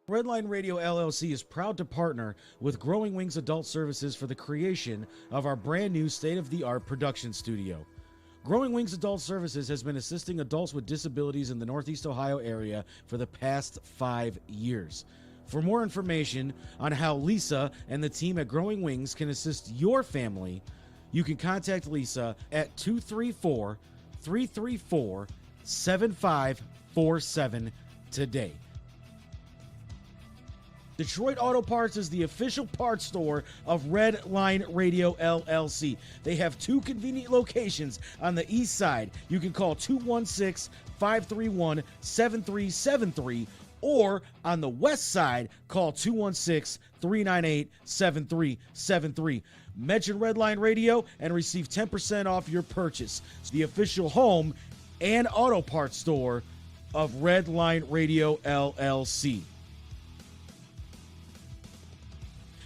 Redline Radio LLC is proud to partner with Growing Wings Adult Services for the creation of our brand new state-of-the-art production studio. Growing Wings Adult Services has been assisting adults with disabilities in the Northeast Ohio area for the past 5 years. For more information on how Lisa and the team at Growing Wings can assist your family, you can contact Lisa at 234-334-7547 today. Detroit Auto Parts is the official parts store of Red Line Radio LLC. They have 2 convenient locations on the east side. You can call 216-531-7373, or on the west side, call 216-398-7373. Mention Red Line Radio and receive 10% off your purchase. It's the official home and auto parts store of Red Line Radio LLC.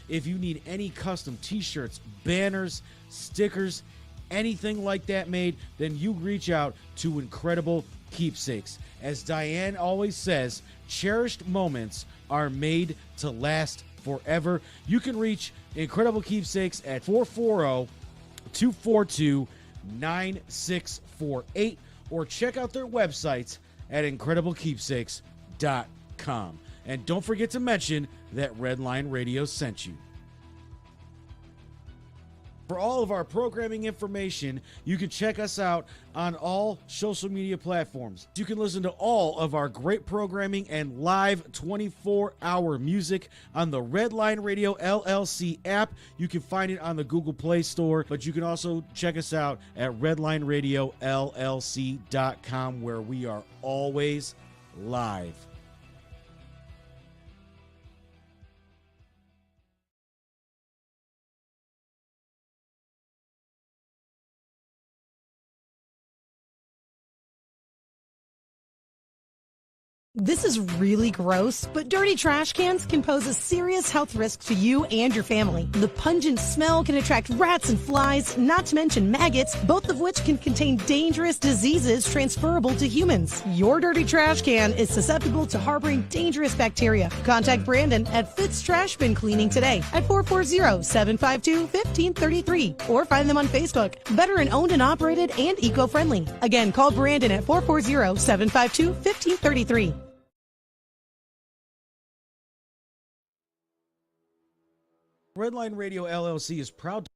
If you need any custom t-shirts, banners, stickers, anything like that made, then you reach out to Incredible Keepsakes. As Diane always says, cherished moments are made to last forever. You can reach Incredible Keepsakes at 440-242-9648 or check out their websites at incrediblekeepsakes.com. And don't forget to mention that Redline Radio sent you. For all of our programming information, you can check us out on all social media platforms. You can listen to all of our great programming and live 24-hour music on the Redline Radio LLC app. You can find it on the Google Play Store, but you can also check us out at redlineradiolllc.com, where we are always live. This is really gross, but dirty trash cans can pose a serious health risk to you and your family. The pungent smell can attract rats and flies, not to mention maggots, both of which can contain dangerous diseases transferable to humans. Your dirty trash can is susceptible to harboring dangerous bacteria. Contact Brandon at Fitz Trash Bin Cleaning today at 440-752-1533 or find them on Facebook. Veteran owned and operated and eco-friendly. Again, call Brandon at 440-752-1533. Redline Radio LLC is proud to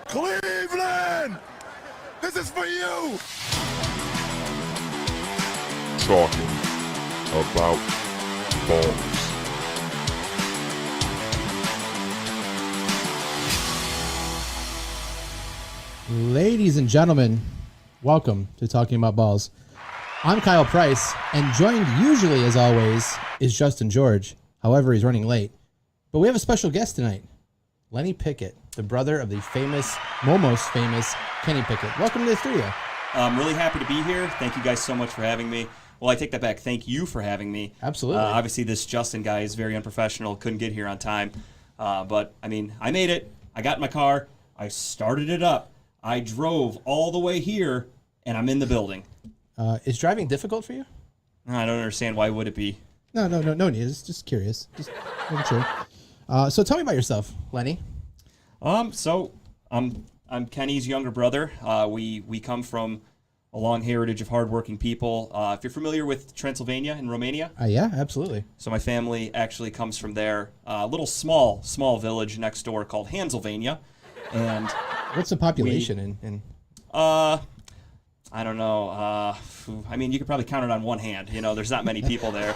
Cleveland! This is for you! Talking about balls. Ladies and gentlemen, welcome to Talking About Balls. I'm Kyle Price, and joined usually, as always, is Justin George. However, he's running late. But we have a special guest tonight, Lenny Pickett, the brother of the famous, almost famous Kenny Pickett. Welcome to the studio. I'm really happy to be here. Thank you guys so much for having me. Well, I take that back. Thank you for having me. Absolutely. Obviously, this Justin guy is very unprofessional. Couldn't get here on time. But, I mean, I made it. I got in my car. I started it up. I drove all the way here, and I'm in the building. Is driving difficult for you? I don't understand. Why would it be? No need. Just curious. Just making sure. So tell me about yourself, Lenny. So I'm Kenny's younger brother. We come from a long heritage of hardworking people. If you're familiar with Transylvania in Romania. Yeah, absolutely. So my family actually comes from there. A little small village next door called Hansylvania. And what's the population in? I don't know. I mean, you could probably count it on one hand. You know, there's not many people there.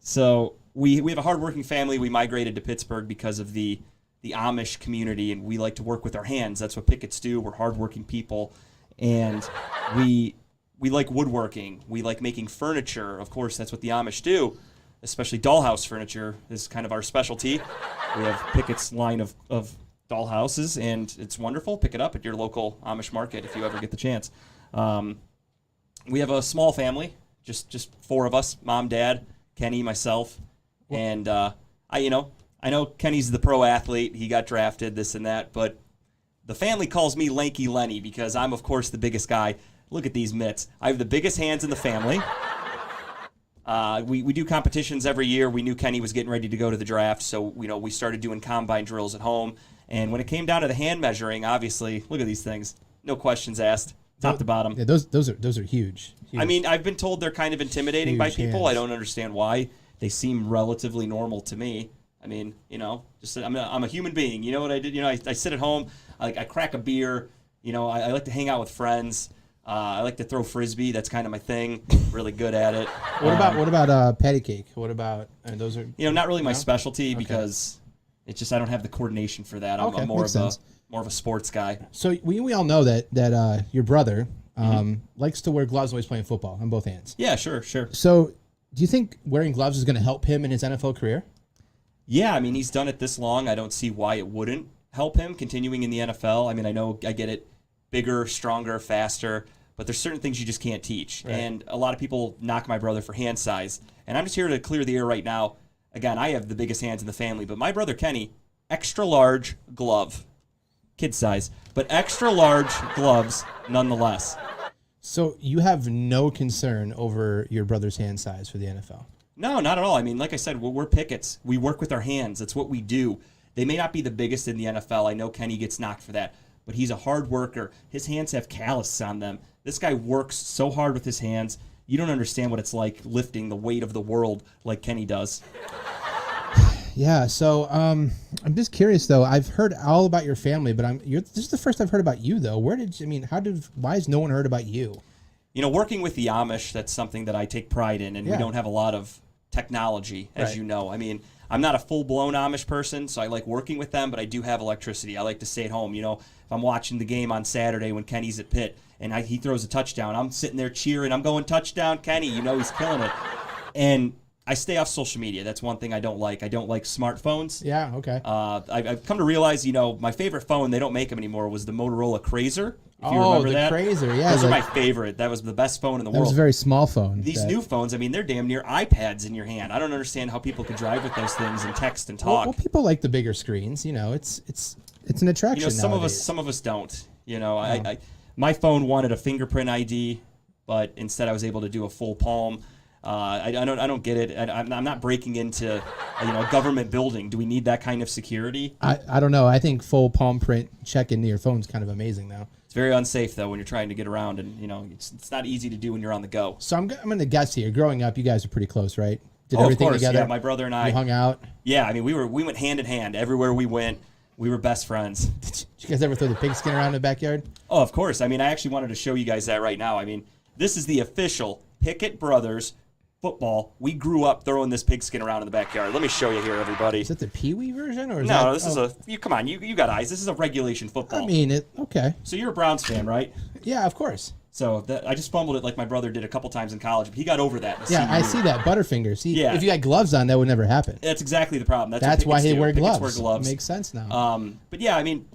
So we have a hardworking family. We migrated to Pittsburgh because of the Amish community, and we like to work with our hands. That's what Pickets do. We're hardworking people, and we like woodworking. We like making furniture. Of course, that's what the Amish do, especially dollhouse furniture is kind of our specialty. We have Pickett's line of dollhouses, and it's wonderful. Pick it up at your local Amish market if you ever get the chance. We have a small family, just 4 of us, mom, dad, Kenny, myself, and I know Kenny's the pro athlete. He got drafted, this and that, but the family calls me Lanky Lenny because I'm, of course, the biggest guy. Look at these mitts. I have the biggest hands in the family. We do competitions every year. We knew Kenny was getting ready to go to the draft, so we started doing combine drills at home. And when it came down to the hand measuring, obviously, look at these things. No questions asked, top to bottom. Yeah, those are huge. I mean, I've been told they're kind of intimidating by people. Hands. I don't understand why. They seem relatively normal to me. I mean, just I'm a human being. You know what I did? I sit at home. I crack a beer. I like to hang out with friends. I like to throw frisbee. That's kind of my thing. Really good at it. What about patty cake? What about those are not really my specialty because it's just I don't have the coordination for that. I'm more of a sports guy. So we all know that your brother likes to wear gloves when he's playing football on both hands. Yeah, sure. So do you think wearing gloves is going to help him in his NFL career? Yeah, I mean, he's done it this long. I don't see why it wouldn't help him continuing in the NFL. I mean, I know I get it, bigger, stronger, faster, but there's certain things you just can't teach. Right. And a lot of people knock my brother for hand size. And I'm just here to clear the air right now. Again, I have the biggest hands in the family, but my brother Kenny, extra large glove, kid size, but extra large gloves nonetheless. So you have no concern over your brother's hand size for the NFL? No, not at all. I mean, like I said, we're Pickets. We work with our hands. That's what we do. They may not be the biggest in the NFL. I know Kenny gets knocked for that, but he's a hard worker. His hands have calluses on them. This guy works so hard with his hands. You don't understand what it's like lifting the weight of the world like Kenny does. Yeah, so I'm just curious though. I've heard all about your family, but this is the first I've heard about you though. Why has no one heard about you? Working with the Amish, that's something that I take pride in, and we don't have a lot of technology, as you know. I mean, I'm not a full-blown Amish person, so I like working with them, but I do have electricity. I like to stay at home. If I'm watching the game on Saturday when Kenny's at Pitt and he throws a touchdown, I'm sitting there cheering. I'm going, touchdown, Kenny. He's killing it. And I stay off social media. That's one thing I don't like. I don't like smartphones. Yeah, okay. I've come to realize, my favorite phone, they don't make them anymore, was the Motorola Crazer. If you remember that. Crazer, yeah. Those are my favorite. That was the best phone in the world. That was a very small phone. These new phones, I mean, they're damn near iPads in your hand. I don't understand how people could drive with those things and text and talk. Well, people like the bigger screens. It's an attraction. Some nowadays. of us don't. My phone wanted a fingerprint ID, but instead I was able to do a full palm. I don't get it. I'm not breaking into a government building. Do we need that kind of security? I don't know. I think full palm print check into your phone is kind of amazing now. It's very unsafe though when you're trying to get around, and it's not easy to do when you're on the go. So I'm going to guess here. Growing up, you guys are pretty close, right? Did everything of course, together. Yeah, my brother and I. You hung out. Yeah, I mean we went hand in hand everywhere we went. We were best friends. Did you guys ever throw the pigskin around in the backyard? Oh, of course. I mean, I actually wanted to show you guys that right now. I mean, this is the official Pickett Brothers football. We grew up throwing this pigskin around in the backyard. Let me show you here, everybody. Is it the Pee Wee version, or is this is you come on, you got eyes. This is a regulation football. I mean it. Okay. So you're a Browns fan, right? Yeah, of course. So I just fumbled it like my brother did a couple times in college, but he got over that. Yeah, I see that Butterfinger. See, if you got gloves on, that would never happen. That's exactly the problem. That's why they wear gloves. Wear gloves. Makes sense now. But yeah, I mean,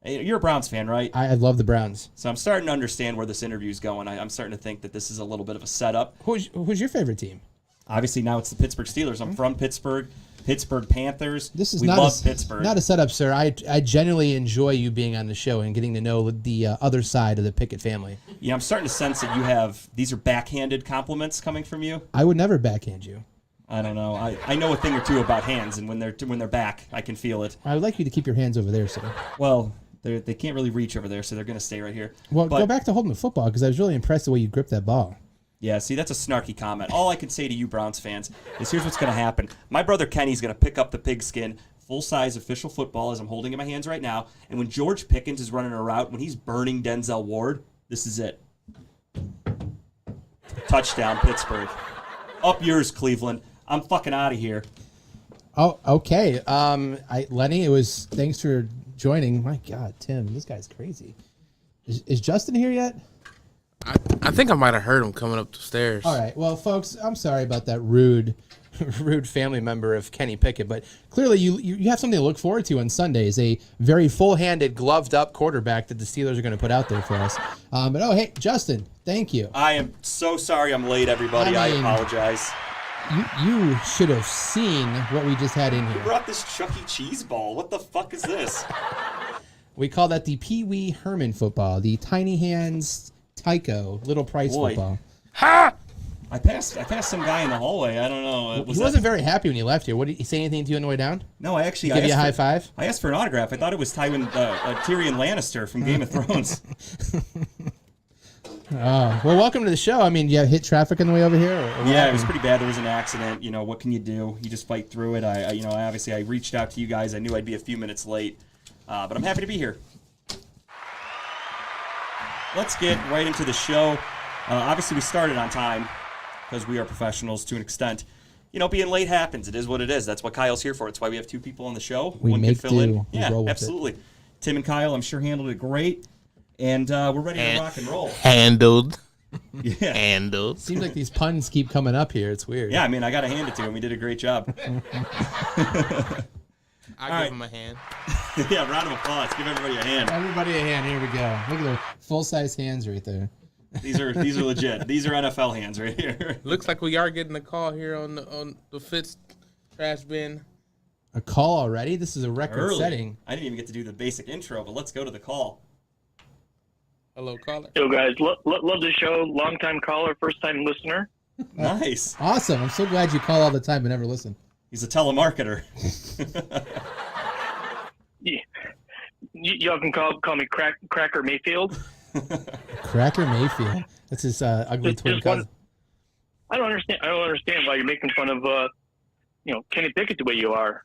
you're a Browns fan, right? I love the Browns. So I'm starting to understand where this interview is going. I'm starting to think that this is a little bit of a setup. Who's your favorite team? Obviously, now it's the Pittsburgh Steelers. I'm from Pittsburgh. Pittsburgh Panthers. We love Pittsburgh. Not a setup, sir. I genuinely enjoy you being on the show and getting to know the other side of the Pickett family. Yeah, I'm starting to sense that these are backhanded compliments coming from you. I would never backhand you. I don't know. I know a thing or two about hands, and when they're back, I can feel it. I would like you to keep your hands over there, sir. Well, they can't really reach over there, so they're going to stay right here. Well, go back to holding the football, because I was really impressed the way you gripped that ball. Yeah, see, that's a snarky comment. All I can say to you Browns fans is here's what's going to happen. My brother Kenny's going to pick up the pigskin, full-size official football as I'm holding in my hands right now, and when George Pickens is running a route, when he's burning Denzel Ward, this is it. Touchdown, Pittsburgh. Up yours, Cleveland. I'm fucking out of here. Oh, okay. Lenny, it was thanks for joining. My God, Tim, this guy's crazy. Is Justin here yet? I think I might have heard him coming up the stairs. All right. Well, folks, I'm sorry about that rude family member of Kenny Pickett, but clearly you have something to look forward to on Sundays, a very full-handed, gloved-up quarterback that the Steelers are going to put out there for us. But, oh, hey, Justin, thank you. I am so sorry I'm late, everybody. I apologize. You should have seen what we just had in Who here. brought this Chuck E. Cheese ball? What the fuck is this? We call that the Pee Wee Herman football, the Tiny Hands Tyco Little Price Boy. football. Ha! I passed some guy in the hallway. I don't know. He wasn't very happy when he left here. What did he say anything to you on the way down? No, I actually Give you a high asked five? I asked for an autograph. I thought it was Tyrion Lannister from Game of Thrones. Well, welcome to the show. I mean, you hit traffic on the way over here? Or what Yeah, it was happened? pretty bad. There was an accident. You know, what can you do? You just fight through it. I obviously I reached out to you guys. I knew I'd be a few minutes late, but I'm happy to be here. Let's get right into the show. Obviously, we started on time because we are professionals to an extent. You know, being late happens. It is what it is. That's what Kyle's here for. It's why we have two people on the show. We One make can fill in. do. We Yeah, roll with absolutely. Tim and Kyle, I'm sure, handled it great. And we're ready to rock and roll. Handled. Yeah. Handled. Seems like these puns keep coming up here. It's weird. Yeah, I mean, I got to hand it to him. He did a great job. I give him a hand. Yeah, round of applause. Give everybody a hand. Everybody a hand. Here we go. Look at their full-size hands right there. These are legit. These are NFL hands right here. Looks like we are getting a call here on the Fitz trash bin. A call already? This is a record Early. setting. I didn't even get to do the basic intro, but let's go to the call. Hello, caller. Yo, guys, love the show. Long-time caller, first-time listener. Nice. Awesome. I'm so glad you call all the time but never listen. He's a telemarketer. Yeah. Y'all can call me Cracker Mayfield. Cracker Mayfield. That's his ugly Just twin one- cousin. I don't understand why you're making fun of Kenny Pickett the way you are.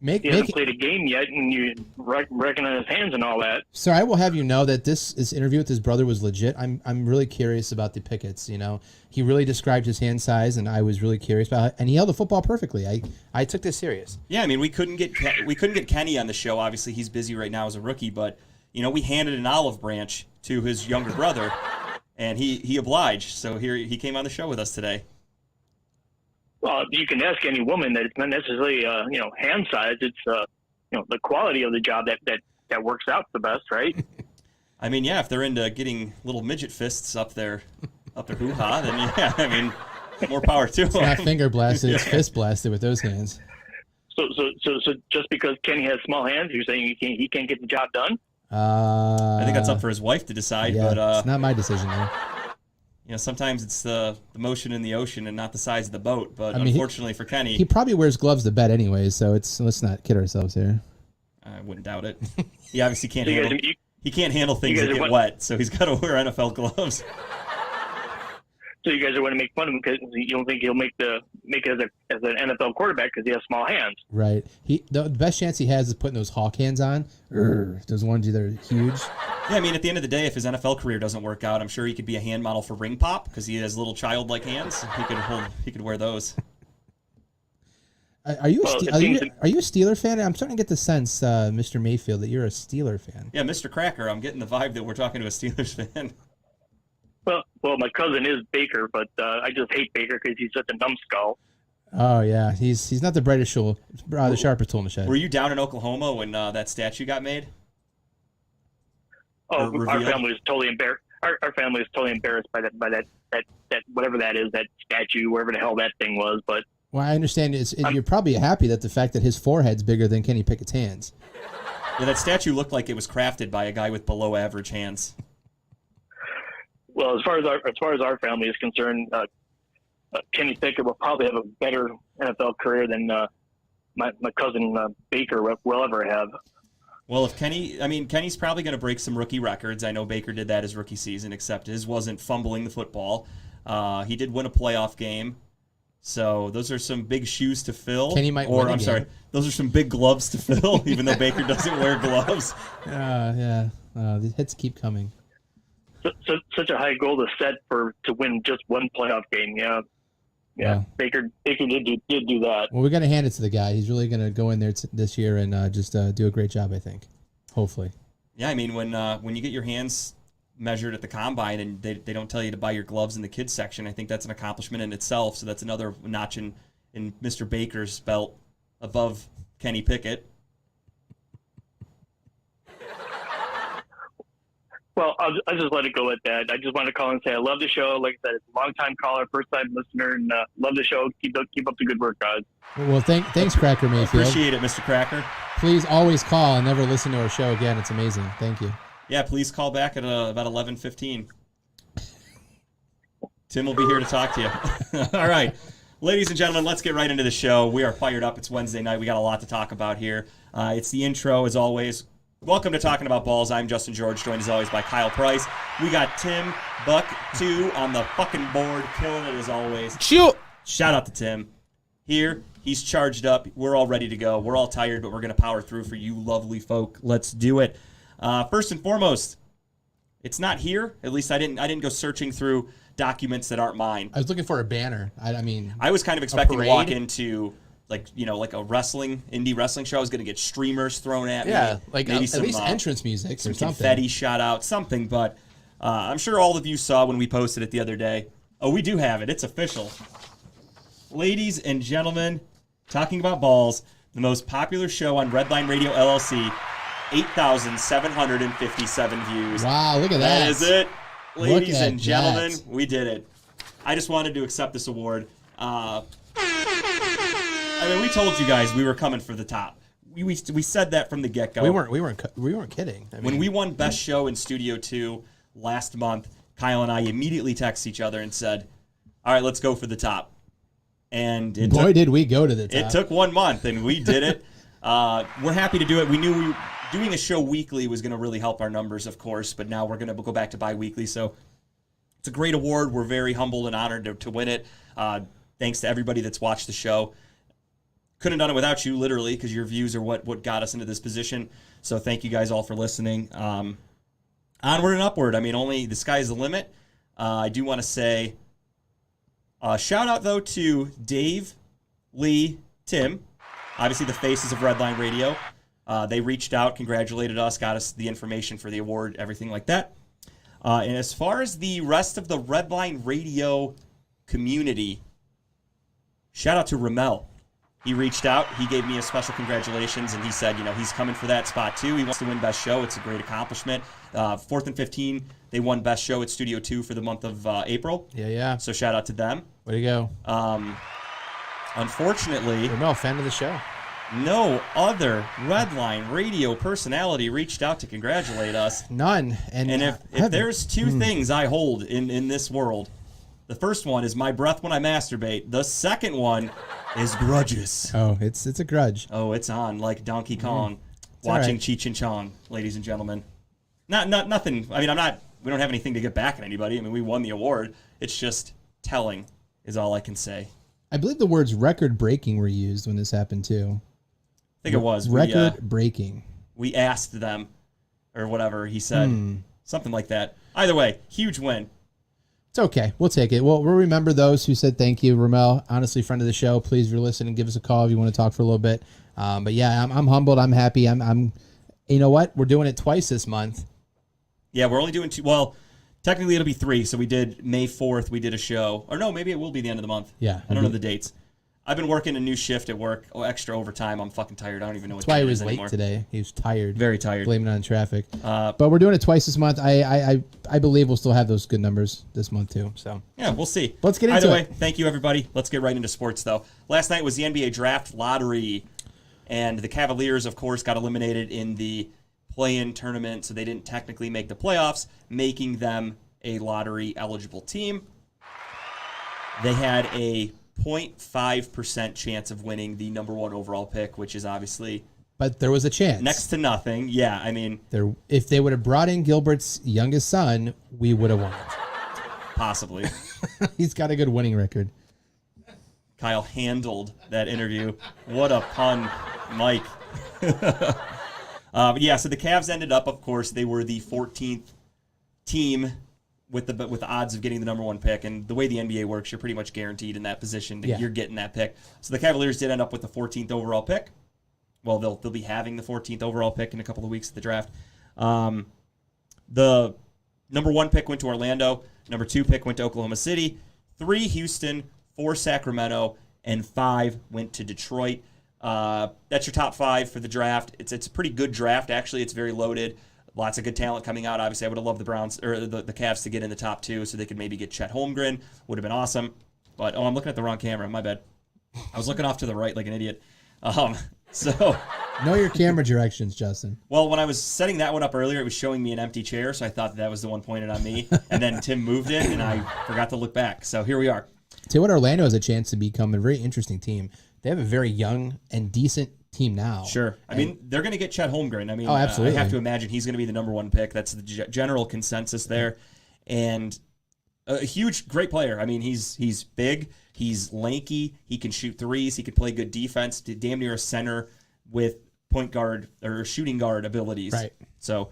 He hasn't played a game yet, and you recognize his hands and all that. Sir, I will have you know that this interview with his brother was legit. I'm really curious about the Picketts. You know, he really described his hand size, and I was really curious about it. And he held the football perfectly. I took this serious. Yeah, I mean, we couldn't get Kenny on the show. Obviously, he's busy right now as a rookie, but you know, we handed an olive branch to his younger brother, and he obliged. So here he came on the show with us today. Well, you can ask any woman that it's not necessarily hand size. It's the quality of the job that works out the best, right? I mean, yeah, if they're into getting little midget fists up their hoo-ha, then yeah, I mean, more power to It's not them. finger blasted, it's fist blasted with those hands. So just because Kenny has small hands, you're saying he can't get the job done? I think that's up for his wife to decide, yeah, but it's not my decision though. you know, sometimes it's the motion in the ocean and not the size of the boat. But I mean, unfortunately for Kenny, He probably wears gloves to bet anyways, so let's not kid ourselves here. I wouldn't doubt it. He obviously can't So you handle. guys- He can't handle things guys that are get what- wet, so he's got to wear NFL gloves. So you guys are going to make fun of him because you don't think he'll make it as an NFL quarterback because he has small hands. Right. The best chance he has is putting those hawk hands on. Those ones that are huge. Yeah, I mean, at the end of the day, if his NFL career doesn't work out, I'm sure he could be a hand model for Ring Pop because he has little childlike hands. He could wear those. Are you Well, it are seems you a Steeler fan? I'm starting to get the sense, Mr. Mayfield, that you're a Steeler fan. Yeah, Mr. Cracker, I'm getting the vibe that we're talking to a Steelers fan. Well, my cousin is Baker, but I just hate Baker because he's such a numbskull. Oh yeah, he's not the brightest tool, the sharpest tool in the shed. Were you down in Oklahoma when that statue got made? Oh, Or our revealed? family is totally embarrassed. Our family is totally embarrassed by that whatever that is, that statue, wherever the hell that thing was. But Well, I understand you're probably happy that the fact that his forehead's bigger than Kenny Pickett's hands. Yeah, that statue looked like it was crafted by a guy with below average hands. well, as far as our family is concerned, Kenny Pickett will probably have a better NFL career than my cousin Baker will ever have. Well, if Kenny's probably going to break some rookie records. I know Baker did that his rookie season, except his wasn't fumbling the football. He did win a playoff game. So those are some big shoes to fill. Kenny might win a I'm game. sorry, those are some big gloves to fill, even though Baker doesn't wear gloves. Yeah. The hits keep coming. Such a high goal to set to win just one playoff game. Yeah, Yeah, Wow. Baker did do that. Well, we got to hand it to the guy. He's really going to go in there this year and just do a great job, I think. Hopefully. Yeah, I mean, when you get your hands measured at the combine and they don't tell you to buy your gloves in the kids section, I think that's an accomplishment in itself. So that's another notch in Mr. Baker's belt above Kenny Pickett. Well, I'll just let it go at that. I just wanted to call and say I love the show. Like I said, it's a long-time caller, first-time listener, and love the show. Keep up the good work, guys. Well, thanks, Cracker Mayfield. Appreciate it, Mr. Cracker. Please always call and never listen to our show again. It's amazing. Thank you. Yeah, please call back at about 11:15. Tim will be here to talk to you. All right. Ladies and gentlemen, let's get right into the show. We are fired up. It's Wednesday night. We got a lot to talk about here. It's the intro, as always. Welcome to Talking About Balls. I'm Justin George, joined as always by Kyle Price. We got Tim Buck 2 on the fucking board, killing it as always. Shout out to Tim. Here, he's charged up. We're all ready to go. We're all tired, but we're going to power through for you lovely folk. Let's do it. First and foremost, it's not here. At least I didn't go searching through documents that aren't mine. I was looking for a banner. I was kind of expecting to walk into like a indie wrestling show. I was going to get streamers thrown at me. Yeah, like maybe at least entrance music some or something. confetti shot out, something. But I'm sure all of you saw when we posted it the other day. Oh, we do have it. It's official. Ladies and gentlemen, Talking About Balls, the most popular show on Redline Radio LLC, 8,757 views. Wow, look at that. That is it. Ladies at and gentlemen, that. we did it. I just wanted to accept this award. I mean, we told you guys we were coming for the top. We said that from the get-go. We weren't kidding. When we won Best Show in Studio 2 last month, Kyle and I immediately texted each other and said, all right, let's go for the top. And did we go to the top. It took 1 month, and we did it. We're happy to do it. We knew doing a show weekly was going to really help our numbers, of course, but now we're going to go back to bi-weekly. So it's a great award. We're very humbled and honored to win it. Thanks to everybody that's watched the show. Couldn't have done it without you, literally, because your views are what got us into this position. So thank you guys all for listening. Onward and upward. I mean, only the sky's the limit. I do want to say shout out, though, to Dave, Lee, Tim, obviously the faces of Redline Radio. They reached out, congratulated us, got us the information for the award, everything like that. And as far as the rest of the Redline Radio community, shout out to Ramel. He reached out. He gave me a special congratulations, and he said, he's coming for that spot too. He wants to win Best Show. It's a great accomplishment. 4th and 15, they won Best Show at Studio 2 for the month of April. Yeah. So shout out to them. Way to go. Unfortunately, Ramel, fan of the show. No other Redline Radio personality reached out to congratulate us. None. And if there's two things I hold in this world, the first one is my breath when I masturbate. The second one is grudges. Oh, it's a grudge. Oh, it's on like Donkey Kong watching right. Cheech and Chong, ladies and gentlemen. Nothing. I mean, we don't have anything to get back at anybody. I mean, we won the award. It's just telling is all I can say. I believe the words record breaking were used when this happened too. I think it was. Record breaking. We asked them or whatever he said. Something like that. Either way, huge win. It's okay. We'll take it. We'll remember those who said thank you. Ramel, honestly, friend of the show. Please, if you're listening, give us a call if you want to talk for a little bit. But yeah, I'm humbled. I'm happy. I'm. You know what? We're doing it twice this month. Yeah, we're only doing 2. Well, technically it'll be 3. So we did May 4th. We did a show. Or no, maybe it will be the end of the month. Yeah. I don't know the dates. I've been working a new shift at work. extra overtime. I'm fucking tired. I don't even know what That's why time he it was is late anymore. today. He was tired. Very tired. Blaming it on traffic. But we're doing it twice this month. I believe we'll still have those good numbers this month too. So yeah, we'll see. Let's get into Either way, it. thank you everybody. Let's get right into sports though. Last night was the NBA Draft Lottery, and the Cavaliers, of course, got eliminated in the play-in tournament, so they didn't technically make the playoffs, making them a lottery-eligible team. They had a 0.5% chance of winning the number 1 overall pick, which is obviously... But there was a chance. Next to nothing. Yeah, I mean... If they would have brought in Gilbert's youngest son, we would have won it. Possibly. He's got a good winning record. Kyle handled that interview. What a pun, Mike. But yeah, so the Cavs ended up, of course, they were the 14th team with the odds of getting the number 1 pick, and the way the NBA works, you're pretty much guaranteed in that position that you're getting that pick. So the Cavaliers did end up with the 14th overall pick. Well, they'll be having the 14th overall pick in a couple of weeks at the draft. The number 1 pick went to Orlando. Number 2 pick went to Oklahoma City. 3 Houston, 4 Sacramento, and 5 went to Detroit. That's your top 5 for the draft. It's a pretty good draft, actually. It's very loaded. Lots of good talent coming out. Obviously, I would have loved the Browns or the Cavs to get in the top 2 so they could maybe get Chet Holmgren. Would have been awesome. But, I'm looking at the wrong camera. My bad. I was looking off to the right like an idiot. So know your camera directions, Justin. Well, when I was setting that one up earlier, it was showing me an empty chair, so I thought that was the one pointed on me. And then Tim moved it, and I forgot to look back. So here we are. Tell you what, Orlando has a chance to become a very interesting team. They have a very young and decent team now. Sure. I mean, they're going to get Chet Holmgren. I mean, absolutely. I have to imagine he's going to be the number 1 pick. That's the general consensus there. And a huge, great player. I mean, he's big. He's lanky. He can shoot threes. He can play good defense. Damn near a center with point guard or shooting guard abilities. Right. So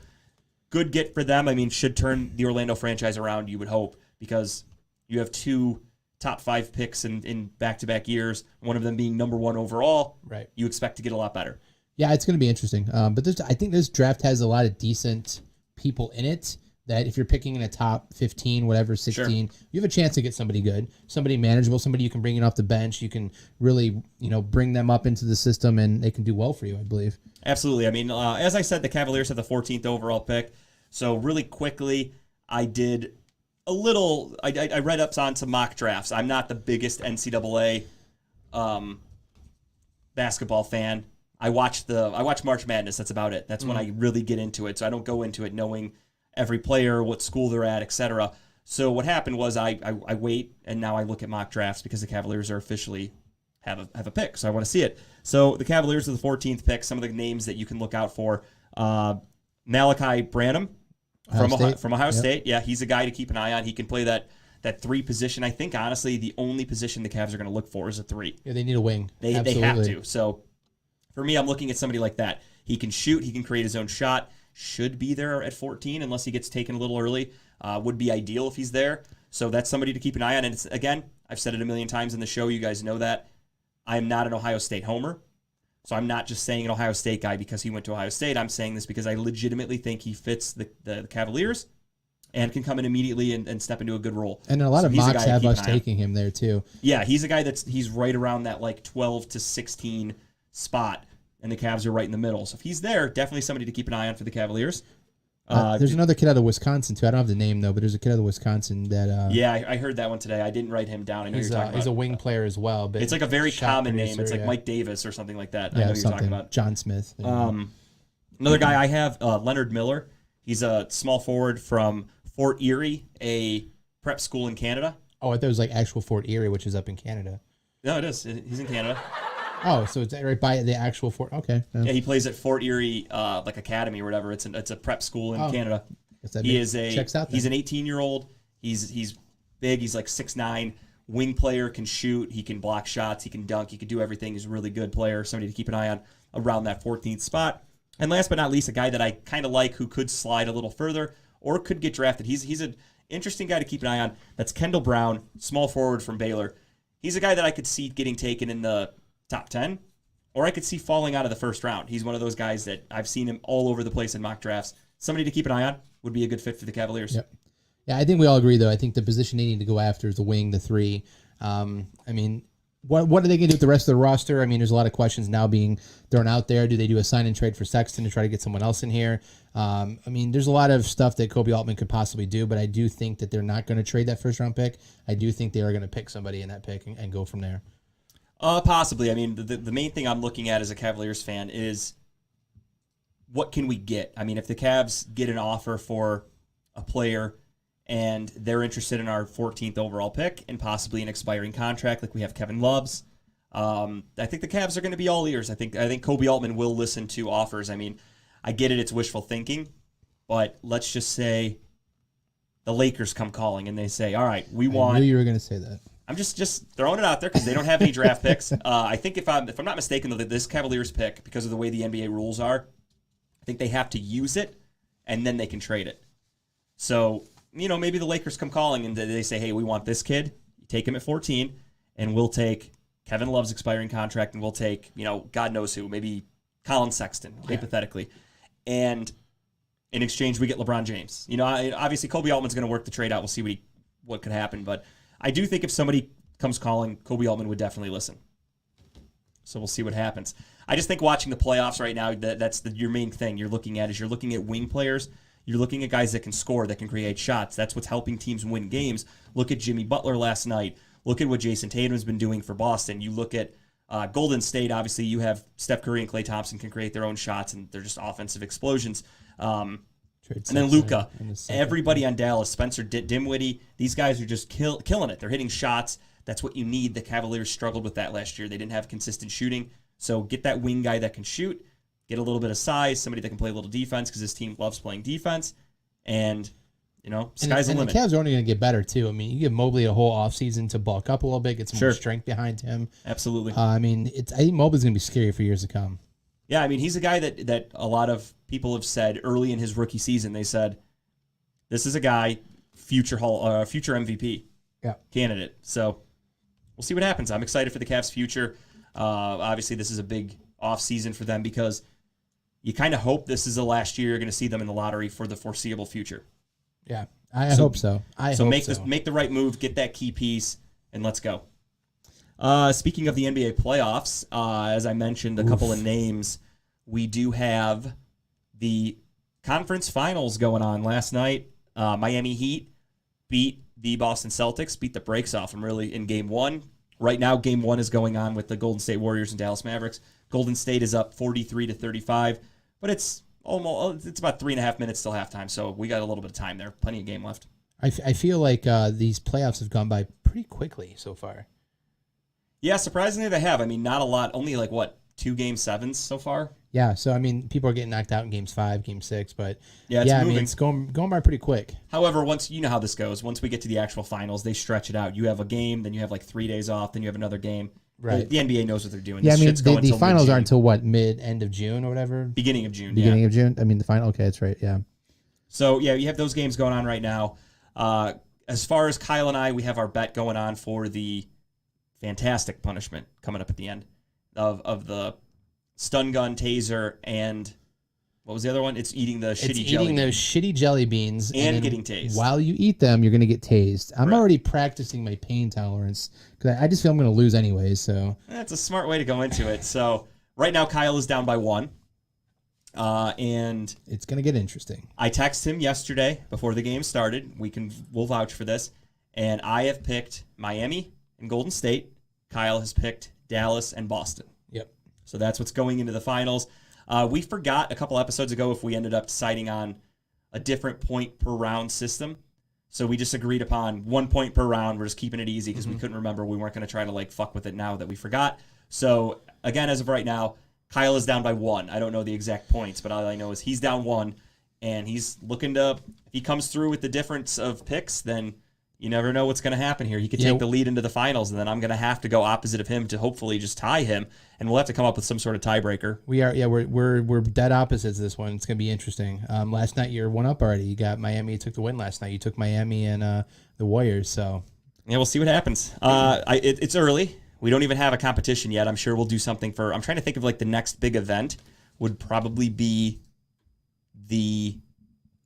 good get for them. I mean, should turn the Orlando franchise around, you would hope, because you have 2 top 5 picks in back-to-back years, one of them being number 1 overall. Right. You expect to get a lot better. Yeah, it's going to be interesting. But I think this draft has a lot of decent people in it that if you're picking in a top 15, whatever, 16, you have a chance to get somebody good, somebody manageable, somebody you can bring in off the bench. You can really, bring them up into the system and they can do well for you, I believe. Absolutely. I mean, as I said, the Cavaliers have the 14th overall pick. So really quickly, I did a little, I read up on some mock drafts. I'm not the biggest NCAA basketball fan. I watch March Madness. That's about it. That's when I really get into it. So I don't go into it knowing every player, what school they're at, etc. So what happened was I wait, and now I look at mock drafts because the Cavaliers are officially have a pick. So I want to see it. So the Cavaliers are the 14th pick. Some of the names that you can look out for: Malachi Branham from Ohio State. Yeah, he's a guy to keep an eye on. He can play that 3 position. I think honestly, the only position the Cavs are going to look for is a 3. Yeah, they need a wing. They have to. So for me, I'm looking at somebody like that. He can shoot. He can create his own shot. Should be there at 14 unless he gets taken a little early. Would be ideal if he's there. So that's somebody to keep an eye on. And it's, again, I've said it a million times in the show. You guys know that. I am not an Ohio State homer. So I'm not just saying an Ohio State guy because he went to Ohio State. I'm saying this because I legitimately think he fits the Cavaliers and can come in immediately and step into a good role. And a lot of mocks have us taking him there too. Yeah, he's a guy he's right around that like 12 to 16 spot. And the Cavs are right in the middle. So if he's there, definitely somebody to keep an eye on for the Cavaliers. There's another kid out of Wisconsin, too. I don't have the name, though, but there's a kid out of Wisconsin that... yeah, I heard that one today. I didn't write him down. I know you're talking about. He's a wing player as well. But it's like a very common name. It's like Mike Davis or something like that. Yeah, I know you're talking about. John Smith. Another guy I have, Leonard Miller. He's a small forward from Fort Erie, a prep school in Canada. Oh, I thought it was like actual Fort Erie, which is up in Canada. No, it is. He's in Canada. Oh, so it's right by the actual Fort. Okay. Yeah, he plays at Fort Erie, like academy or whatever. It's a prep school in Canada. He's an 18-year-old. He's big. He's like 6'9", wing player, can shoot. He can block shots. He can dunk. He can do everything. He's a really good player. Somebody to keep an eye on around that 14th spot. And last but not least, a guy that I kind of like who could slide a little further or could get drafted. He's an interesting guy to keep an eye on. That's Kendall Brown, small forward from Baylor. He's a guy that I could see getting taken in the top 10, or I could see falling out of the first round. He's one of those guys that I've seen him all over the place in mock drafts. Somebody to keep an eye on would be a good fit for the Cavaliers. Yep. Yeah, I think we all agree, though. I think the position they need to go after is the wing, the 3. I mean, what are they going to do with the rest of the roster? I mean, there's a lot of questions now being thrown out there. Do they do a sign and trade for Sexton to try to get someone else in here? I mean, there's a lot of stuff that Kobe Altman could possibly do, but I do think that they're not going to trade that first-round pick. I do think they are going to pick somebody in that pick and go from there. Possibly. I mean, the main thing I'm looking at as a Cavaliers fan is what can we get? I mean, if the Cavs get an offer for a player and they're interested in our 14th overall pick and possibly an expiring contract like we have Kevin Love's, I think the Cavs are going to be all ears. I think Kobe Altman will listen to offers. I mean, I get it. It's wishful thinking, but let's just say the Lakers come calling and they say, all right, we want... I knew you were going to say that. I'm just throwing it out there because they don't have any draft picks. I think if I'm not mistaken, though, that this Cavaliers pick, because of the way the NBA rules are, I think they have to use it and then they can trade it. So maybe the Lakers come calling and they say, hey, we want this kid. You take him at 14, and we'll take Kevin Love's expiring contract, and we'll take, God knows who, maybe Colin Sexton, hypothetically. And in exchange, we get LeBron James. Obviously, Kobe Altman's going to work the trade out. We'll see what could happen. But I do think if somebody comes calling, Kobe Altman would definitely listen. So we'll see what happens. I just think watching the playoffs right now, that's your main thing you're looking at wing players. You're looking at guys that can score, that can create shots. That's what's helping teams win games. Look at Jimmy Butler last night. Look at what Jason Tatum's been doing for Boston. You look at Golden State, obviously you have Steph Curry and Klay Thompson can create their own shots, and they're just offensive explosions. And then Luka, everybody on Dallas, Spencer Dinwiddie, these guys are just killing it. They're hitting shots. That's what you need. The Cavaliers struggled with that last year. They didn't have consistent shooting. So get that wing guy that can shoot, get a little bit of size, somebody that can play a little defense because this team loves playing defense. And, sky's the limit. The Cavs are only going to get better, too. I mean, you give Mobley a whole offseason to bulk up a little bit, get some more strength behind him. Absolutely. I think Mobley's going to be scary for years to come. Yeah, I mean, he's a guy that a lot of people have said early in his rookie season, they said, this is a guy, future MVP candidate. So we'll see what happens. I'm excited for the Cavs' future. Obviously, this is a big offseason for them because you kind of hope this is the last year you're going to see them in the lottery for the foreseeable future. Yeah, I hope so. Make the right move, get that key piece, and let's go. Speaking of the NBA playoffs, as I mentioned, a couple of names. We do have the conference finals going on last night. Miami Heat beat the Boston Celtics, beat the brakes off them really in Game 1. Right now, Game 1 is going on with the Golden State Warriors and Dallas Mavericks. Golden State is up 43-35, but it's about 3.5 minutes till halftime, so we got a little bit of time there. Plenty of game left. I feel like these playoffs have gone by pretty quickly so far. Yeah, surprisingly they have. I mean, not a lot. Only 2 Game 7s so far. Yeah, so people are getting knocked out in Games 5, Game 6, but it's moving. it's going by pretty quick. However, once you know how this goes, once we get to the actual finals, they stretch it out. You have a game, then you have 3 days off, then you have another game. Right. The NBA knows what they're doing. Yeah, the finals aren't until end of June or whatever? Beginning of June. Beginning of June? The final. Okay, that's right. Yeah. So, you have those games going on right now. As far as Kyle and I, we have our bet going on for the fantastic punishment coming up at the end of the stun gun, taser, and what was the other one? It's eating those shitty jelly beans and getting tased. While you eat them, you're going to get tased. I'm already practicing my pain tolerance because I just feel I'm going to lose anyways. So that's a smart way to go into it. So right now, Kyle is down by 1. And it's going to get interesting. I texted him yesterday before the game started. We'll vouch for this. And I have picked Miami and Golden State. Kyle has picked Dallas and Boston. Yep. So that's what's going into the finals. We forgot a couple episodes ago if we ended up deciding on a different point per round system. So we just agreed upon 1 point per round. We're just keeping it easy because we couldn't remember. We weren't going to try to fuck with it now that we forgot. So again, as of right now, Kyle is down by 1. I don't know the exact points, but all I know is he's down 1, and he's looking to, if he comes through with the difference of picks, then you never know what's going to happen here. He could take the lead into the finals, and then I'm going to have to go opposite of him to hopefully just tie him, and we'll have to come up with some sort of tiebreaker. We're dead opposites this one. It's going to be interesting. Last night you're 1 up already. You got Miami. You took the win last night. You took Miami and the Warriors. So yeah, we'll see what happens. It's early. We don't even have a competition yet. I'm sure we'll do something I'm trying to think of the next big event would probably be the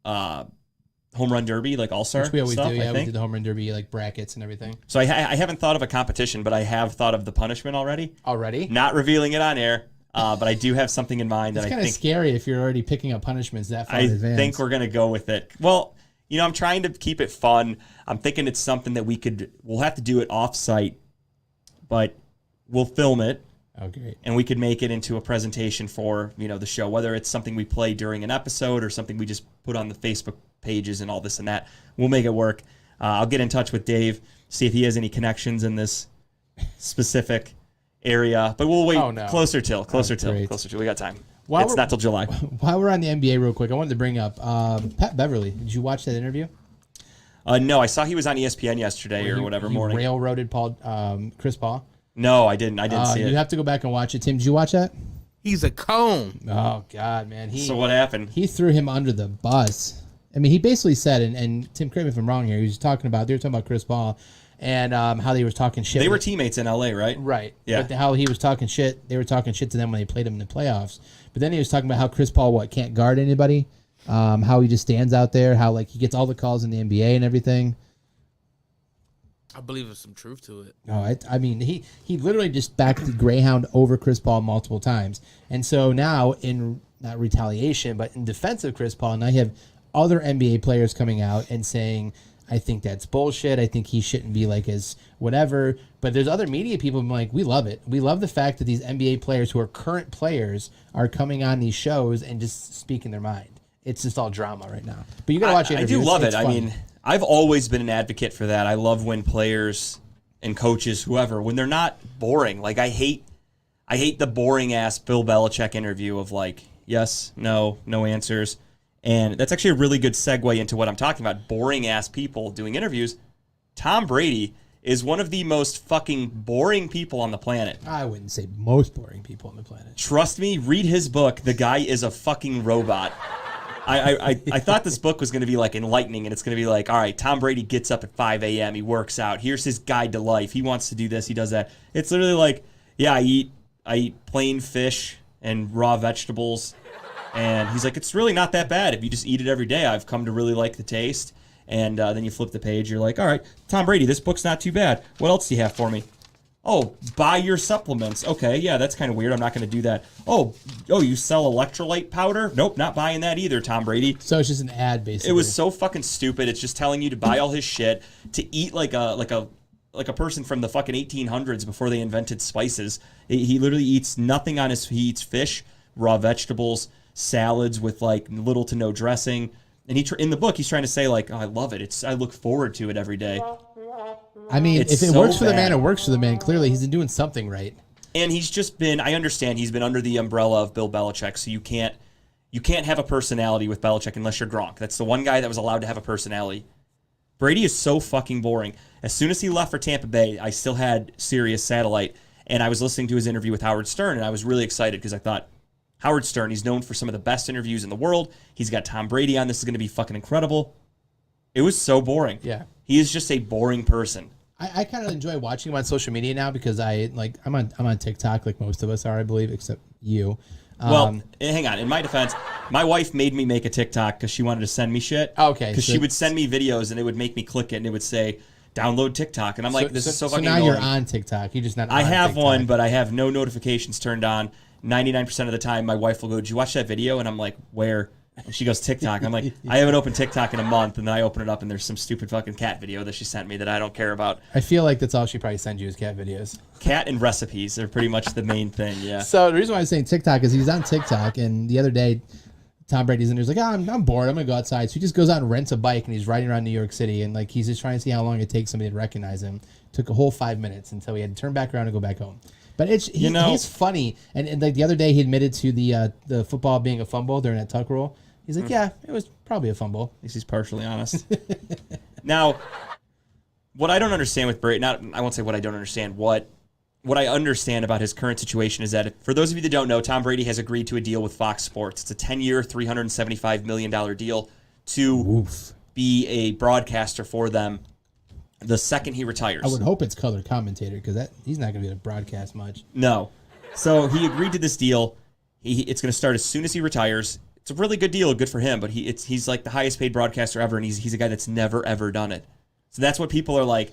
home run derby, all-star Which we always stuff, do. Yeah, we did the home run derby, brackets and everything. So I haven't thought of a competition, but I have thought of the punishment already. Already? Not revealing it on air, but I do have something in mind. It's kind of scary if you're already picking up punishments that far in advance. I think we're going to go with it. Well, I'm trying to keep it fun. I'm thinking it's something that we'll have to do it off-site, but we'll film it. Oh, great. And we could make it into a presentation for, the show, whether it's something we play during an episode or something we just put on the Facebook pages and all this and that. We'll make it work. I'll get in touch with Dave, see if he has any connections in this specific area, but we'll wait closer till. We got time. It's not till July. While we're on the NBA real quick, I wanted to bring up Pat Beverly. Did you watch that interview? No, I saw he was on ESPN yesterday or whatever morning. Railroaded Chris Paul. No, I didn't. I didn't see it. You have to go back and watch it. Tim, did you watch that? He's a cone. Oh God, man. So what happened? He threw him under the bus. I mean, he basically said, and Tim, correct me if I'm wrong here, they were talking about Chris Paul and how they were talking shit. They were teammates in LA, right? Right. Yeah. But how he was talking shit, they were talking shit to them when they played him in the playoffs. But then he was talking about how Chris Paul, can't guard anybody, how he just stands out there, how, like, he gets all the calls in the NBA and everything. I believe there's some truth to it. Oh, I mean, he literally just backed the Greyhound over Chris Paul multiple times. And so now, in not retaliation, but in defense of Chris Paul, now you have other NBA players coming out and saying, I think that's bullshit. I think he shouldn't be like as whatever. But there's other media people like, we love it. We love the fact that these NBA players who are current players are coming on these shows and just speaking their mind. It's just all drama right now. But you got to watch it. I do love it. I mean, I've always been an advocate for that. I love when players and coaches, whoever, when they're not boring. Like, I hate the boring ass Bill Belichick interview of like, yes, no answers. And that's actually a really good segue into what I'm talking about. Boring ass people doing interviews. Tom Brady is one of the most fucking boring people on the planet. I wouldn't say most boring people on the planet. Trust me, read his book. The guy is a fucking robot. I thought this book was going to be like enlightening, and it's going to be like, all right, Tom Brady gets up at 5 a.m. He works out. Here's his guide to life. He wants to do this. He does that. It's literally like, yeah, I eat plain fish and raw vegetables. And he's like, it's really not that bad if you just eat it every day. I've come to really like the taste. And then you flip the page. You're like, all right, Tom Brady, this book's not too bad. What else do you have for me? Oh, buy your supplements. Okay, yeah, that's kind of weird. I'm not going to do that. Oh, you sell electrolyte powder? Nope, not buying that either, Tom Brady. So it's just an ad, basically. It was so fucking stupid. It's just telling you to buy all his shit, to eat like a person from the fucking 1800s before they invented spices. He literally eats nothing on his. He eats fish, raw vegetables, salads with like little to no dressing. And in the book, he's trying to say like, oh, I love it. I look forward to it every day. I mean, It's if it so works for the bad. man, it works for the man. Clearly, he's been doing something right. And he's just been, I understand he's been under the umbrella of Bill Belichick, so you can't have a personality with Belichick unless you're Gronk. That's the one guy that was allowed to have a personality. Brady is so fucking boring. As soon as he left for Tampa Bay, I still had Sirius Satellite, and I was listening to his interview with Howard Stern, and I was really excited because I thought, Howard Stern, he's known for some of the best interviews in the world. He's got Tom Brady on. This is going to be fucking incredible. It was so boring. Yeah. He is just a boring person. I kind of enjoy watching him on social media now because I'm on TikTok like most of us are, I believe, except you. Well, hang on. In my defense, my wife made me make a TikTok because she wanted to send me shit. Okay. Because she would send me videos and it would make me click it and it would say, download TikTok. And I'm like, this is so fucking now annoying. you're on TikTok. You're just not I on have TikTok. one, but I have no notifications turned on. 99% of the time, my wife will go, did you watch that video? And I'm like, where? And she goes, TikTok. I'm like, I haven't opened TikTok in a month. And then I open it up and there's some stupid fucking cat video that she sent me that I don't care about. I feel like that's all she probably sends you is cat videos. Cat and recipes are pretty much the main thing, yeah. So the reason why I was saying TikTok is he's on TikTok, and the other day, Tom Brady's in there. He's like, I'm bored. I'm going to go outside. So he just goes out and rents a bike, and he's riding around New York City, and like he's just trying to see how long it takes somebody to recognize him. Took a whole 5 minutes until he had to turn back around and go back home. But he's funny. And like the other day, he admitted to the football being a fumble during that tuck rule. He's like, yeah, it was probably a fumble. At least he's partially honest. Now, what I don't understand with Brady, I won't say what I don't understand, what I understand about his current situation is that, for those of you that don't know, Tom Brady has agreed to a deal with Fox Sports. It's a 10-year, $375 million deal to be a broadcaster for them the second he retires. I would hope it's color commentator because he's not going to be able to broadcast much. No. So he agreed to this deal. It's going to start as soon as he retires. It's a really good deal, good for him, but he's like the highest paid broadcaster ever, and he's a guy that's never, ever done it. So that's what people are like.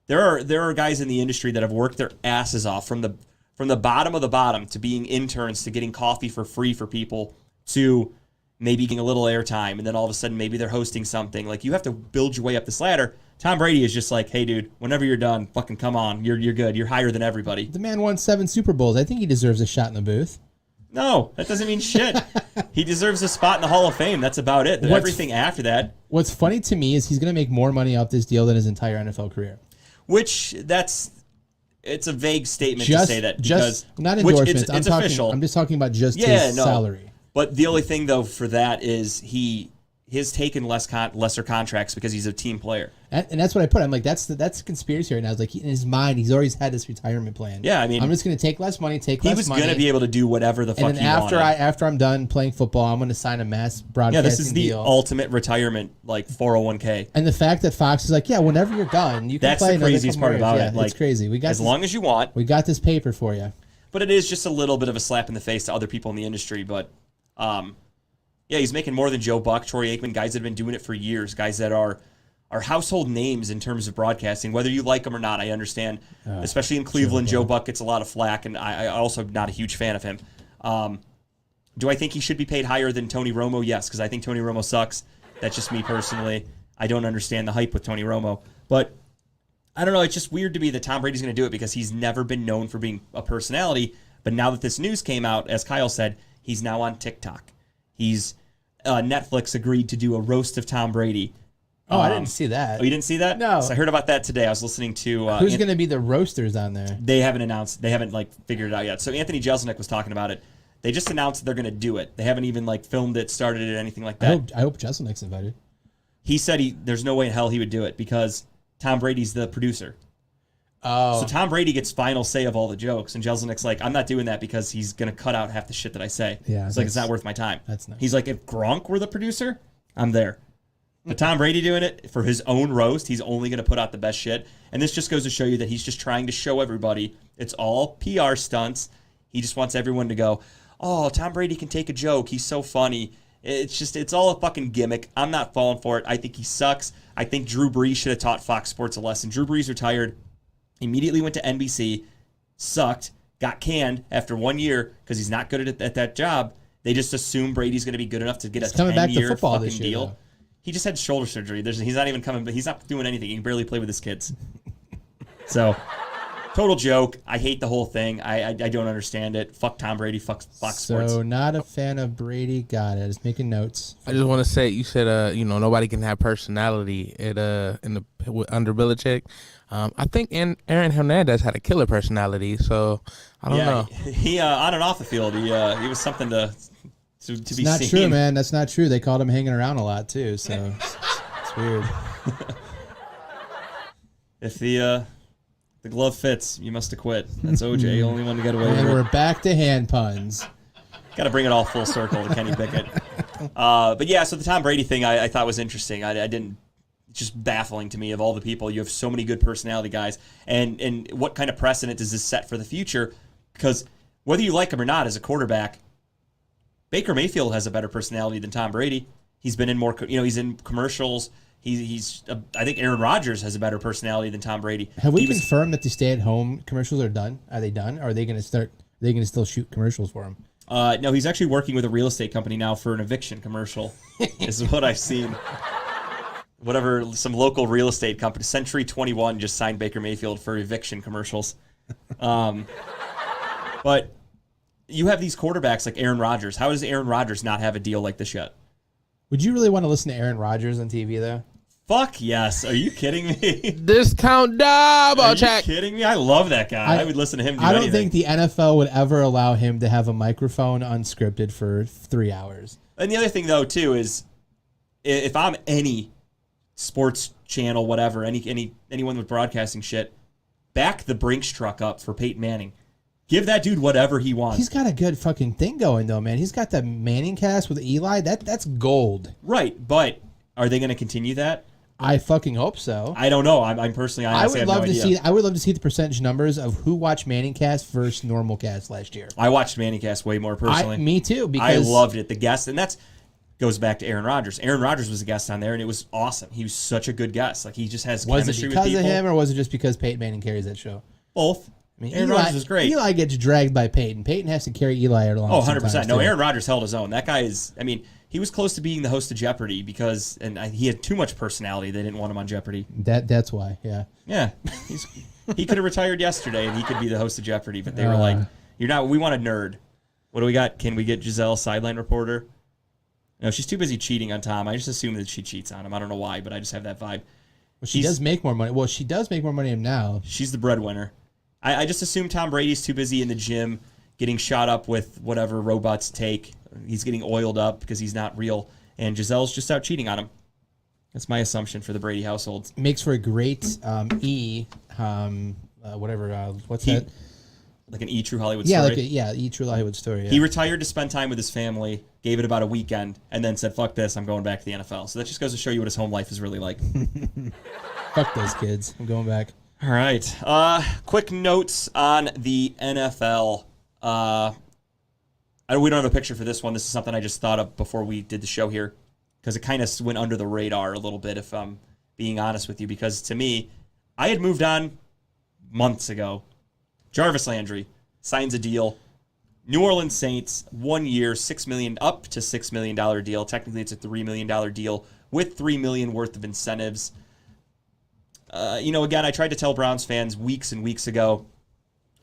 There are guys in the industry that have worked their asses off from the bottom of the bottom to being interns to getting coffee for free for people to maybe getting a little airtime, and then all of a sudden maybe they're hosting something. Like, you have to build your way up this ladder. Tom Brady is just like, hey, dude, whenever you're done, fucking come on. You're good. You're higher than everybody. The man won 7 Super Bowls. I think he deserves a shot in the booth. No, that doesn't mean shit. He deserves a spot in the Hall of Fame. That's about it. Everything after that. What's funny to me is he's going to make more money off this deal than his entire NFL career. Which, it's a vague statement to say that. Because not endorsements. It's official. I'm just talking about just his salary. But the only thing, though, for that is he his taken lesser contracts because he's a team player. And that's what I put. I'm like, that's a conspiracy right now. It's like in his mind, he's always had this retirement plan. Yeah, I mean, I'm just going to take less money, he was going to be able to do whatever the fuck and then he wanted. after I'm done playing football, I'm going to sign a mass broadcasting Yeah, this is the deal. ultimate retirement, like 401k. And the fact that Fox is like, yeah, whenever you're done, you can That's play the another craziest couple part more about years. it. Yeah, Like, it's crazy. We got as long as you want. We got this paper for you. But it is just a little bit of a slap in the face to other people in the industry. But, yeah, he's making more than Joe Buck, Troy Aikman, guys that have been doing it for years, guys that are household names in terms of broadcasting, whether you like them or not. I understand, especially in Cleveland, Joe Buck gets a lot of flack, and I also not a huge fan of him. Do I think he should be paid higher than Tony Romo? Yes, because I think Tony Romo sucks. That's just me personally. I don't understand the hype with Tony Romo. But I don't know. It's just weird to me that Tom Brady's going to do it because he's never been known for being a personality. But now that this news came out, as Kyle said, he's now on TikTok. Netflix agreed to do a roast of Tom Brady. Oh, I didn't see that. Oh, you didn't see that? No. So I heard about that today. I was listening to... Who's going to be the roasters on there? They haven't announced. They haven't, figured it out yet. So Anthony Jeselnik was talking about it. They just announced that they're going to do it. They haven't even, filmed it, started it, anything like that. I hope Jeselnik's invited. He said there's no way in hell he would do it because Tom Brady's the producer. Oh. So Tom Brady gets final say of all the jokes, and Jeselnik's like, I'm not doing that because he's going to cut out half the shit that I say. Yeah, it's it's not worth my time. That's nice. He's like, if Gronk were the producer, I'm there. But Tom Brady doing it for his own roast, he's only going to put out the best shit. And this just goes to show you that he's just trying to show everybody it's all PR stunts. He just wants everyone to go, oh, Tom Brady can take a joke. He's so funny. It's all a fucking gimmick. I'm not falling for it. I think he sucks. I think Drew Brees should have taught Fox Sports a lesson. Drew Brees retired, immediately went to NBC, sucked, got canned after 1 year because he's not good at that job. They just assume Brady's going to be good enough to get a 10-year fucking deal. Though. He just had shoulder surgery. He's not even coming, but he's not doing anything. He can barely play with his kids. So, total joke. I hate the whole thing. I don't understand it. Fuck Tom Brady. Fuck Fox Sports. So, not a fan of Brady. Got it. Just making notes. I just want to say, you said, nobody can have personality under Belichick. I think Aaron Hernandez had a killer personality, so I don't know. He on and off the field, he was something to be seen. It's not true, man. That's not true. They called him hanging around a lot too, so it's weird. If the glove fits, you must have quit. That's OJ, only one to get away with And it. we're back to hand puns. Got to bring it all full circle to Kenny Pickett. But yeah, so the Tom Brady thing I thought was interesting. I didn't. It's just baffling to me of all the people. You have so many good personality guys. And what kind of precedent does this set for the future? Because whether you like him or not as a quarterback, Baker Mayfield has a better personality than Tom Brady. He's been in more, he's in commercials. I think Aaron Rodgers has a better personality than Tom Brady. Have we confirmed that the stay-at-home commercials are done? Are they done? Or are they going to start? Are they going to still shoot commercials for him? No, he's actually working with a real estate company now for an eviction commercial. Is what I've seen. Some local real estate company, Century 21, just signed Baker Mayfield for eviction commercials. But you have these quarterbacks like Aaron Rodgers. How does Aaron Rodgers not have a deal like this yet? Would you really want to listen to Aaron Rodgers on TV, though? Fuck yes. Are you kidding me? Discount double Are check. you kidding me? I love that guy. I would listen to him do anything. I don't think the NFL would ever allow him to have a microphone unscripted for 3 hours. And the other thing, though, too, is if I'm any sports channel, whatever, anyone with broadcasting shit, back the Brinks truck up for Peyton Manning. Give that dude whatever he wants. He's got a good fucking thing going, though, man. He's got the Manning cast with Eli. That's gold. Right, but are they going to continue that? I fucking hope so. I don't know. I'm personally, I honestly have no idea. I would love to see the percentage numbers of who watched Manning cast versus normal cast last year. I watched Manning cast way more personally. Me too. I Because loved it. The guest, and that's goes back to Aaron Rodgers. Aaron Rodgers was a guest on there, and it was awesome. He was such a good guest. Like, he just has was it chemistry with because people. of him, or was it just because Peyton Manning carries that show? Both. I mean, Aaron Rodgers was great. Eli gets dragged by Peyton. Peyton has to carry Eli along. 100%. No, Aaron Rodgers held his own. That guy is, he was close to being the host of Jeopardy because he had too much personality. They didn't want him on Jeopardy. That's why, yeah. Yeah. He could have retired yesterday and he could be the host of Jeopardy, but they were like, we want a nerd. What do we got? Can we get Giselle, sideline reporter? No, she's too busy cheating on Tom. I just assume that she cheats on him. I don't know why, but I just have that vibe. Well, she does make more money. Well, she does make more money than him now. She's the breadwinner. I just assume Tom Brady's too busy in the gym getting shot up with whatever robots take. He's getting oiled up because he's not real. and Gisele's just out cheating on him. That's my assumption for the Brady household. Makes for a great what's that? Like an True Hollywood Yeah, story. True Hollywood story. Yeah. He retired to spend time with his family, gave it about a weekend, and then said, fuck this, I'm going back to the NFL. So that just goes to show you what his home life is really like. Fuck those kids. I'm going back. All right. Quick notes on the NFL. We don't have a picture for this one. This is something I just thought of before we did the show here, because it kind of went under the radar a little bit, if I'm being honest with you, because to me, I had moved on months ago. Jarvis Landry signs a deal. New Orleans Saints, 1 year, $6 million, up to $6 million deal. Technically, it's a $3 million deal with $3 million worth of incentives. Again, I tried to tell Browns fans weeks and weeks ago,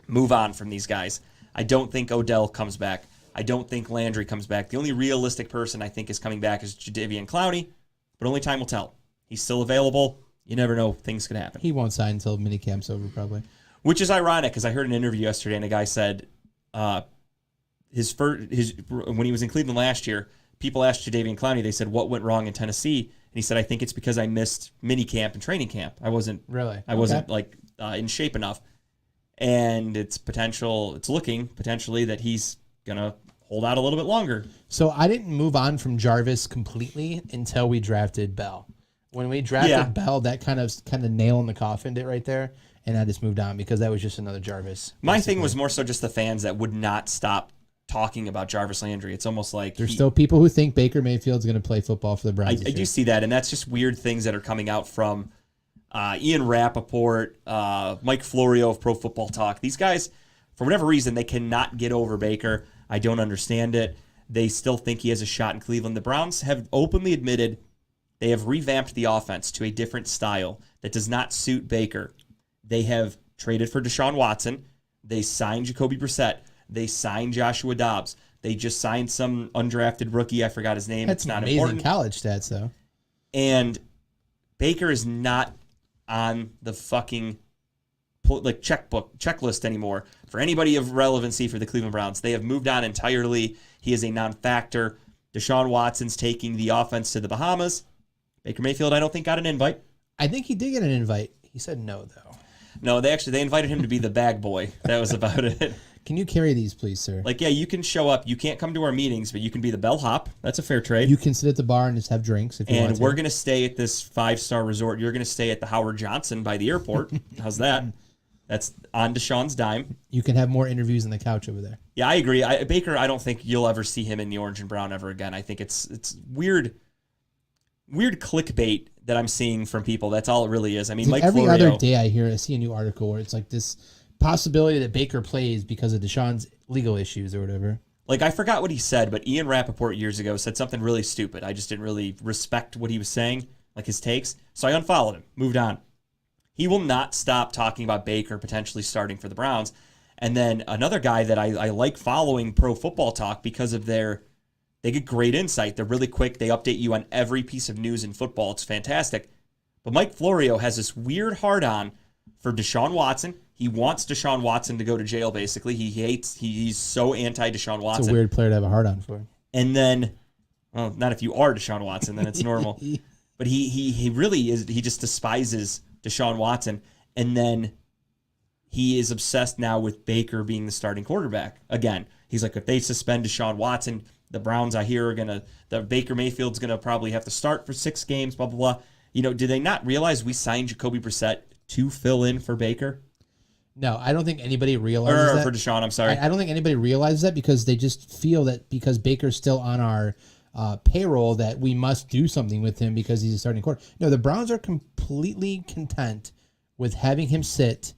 move on from these guys. I don't think Odell comes back. I don't think Landry comes back. The only realistic person I think is coming back is Jadeveon Clowney, but only time will tell. He's still available. You never know. Things could happen. He won't sign until minicamp's over, probably. Which is ironic, because I heard an interview yesterday, and a guy said when he was in Cleveland last year, people asked Jadeveon Clowney, they said, what went wrong in Tennessee? And he said, I think it's because I missed minicamp and training camp. I wasn't in shape enough. And it's looking potentially that he's going to hold out a little bit longer. So I didn't move on from Jarvis completely until we drafted Bell. When we drafted Bell, that kind of nail in the coffin did right there. And I just moved on because that was just another Jarvis. My thing was more so just the fans that would not stop talking about Jarvis Landry. It's almost like there's still people who think Baker Mayfield's going to play football for the Browns. I do see that, and that's just weird things that are coming out from Ian Rappaport, Mike Florio of Pro Football Talk. These guys, for whatever reason, they cannot get over Baker. I don't understand it. They still think he has a shot in Cleveland. The Browns have openly admitted they have revamped the offense to a different style that does not suit Baker. They have traded for Deshaun Watson. They signed Jacoby Brissett. They signed Joshua Dobbs. They just signed some undrafted rookie. I forgot his name. That's it's not amazing important. College stats, though. And Baker is not on the fucking checklist anymore for anybody of relevancy for the Cleveland Browns. They have moved on entirely. He is a non-factor. Deshaun Watson's taking the offense to the Bahamas. Baker Mayfield, I don't think, got an invite. I think he did get an invite. He said no, though. No, they invited him to be the bag boy. That was about it. Can you carry these, please, sir? You can show up. You can't come to our meetings, but you can be the bellhop. That's a fair trade. You can sit at the bar and just have drinks if you want to. And we're going to stay at this 5-star resort. You're going to stay at the Howard Johnson by the airport. How's that? That's on Deshaun's dime. You can have more interviews on the couch over there. Yeah, I agree. Baker, I don't think you'll ever see him in the orange and brown ever again. I think it's weird clickbait that I'm seeing from people. That's all it really is. I mean, Mike every Florio, other day I see a new article where it's like this possibility that Baker plays because of Deshaun's legal issues or whatever. I forgot what he said, but Ian Rappaport years ago said something really stupid. I just didn't really respect what he was saying, his takes. So I unfollowed him, moved on. He will not stop talking about Baker potentially starting for the Browns. And then another guy that I like following Pro Football Talk because of they get great insight. They're really quick. They update you on every piece of news in football. It's fantastic. But Mike Florio has this weird hard-on for Deshaun Watson. He wants Deshaun Watson to go to jail, basically. He's so anti-Deshaun Watson. It's a weird player to have a hard-on for. And then, well, not if you are Deshaun Watson, then it's normal. But he really is, he just despises Deshaun Watson. And then he is obsessed now with Baker being the starting quarterback. Again, he's like, if they suspend Deshaun Watson, the Browns, I hear, the Baker Mayfield's going to probably have to start for 6 games, blah, blah, blah. Do they not realize we signed Jacoby Brissett to fill in for Baker? No, I don't think anybody realizes that. For Deshaun, I'm sorry. I don't think anybody realizes that because they just feel that because Baker's still on our payroll that we must do something with him because he's a starting quarterback. No, the Browns are completely content with having him sit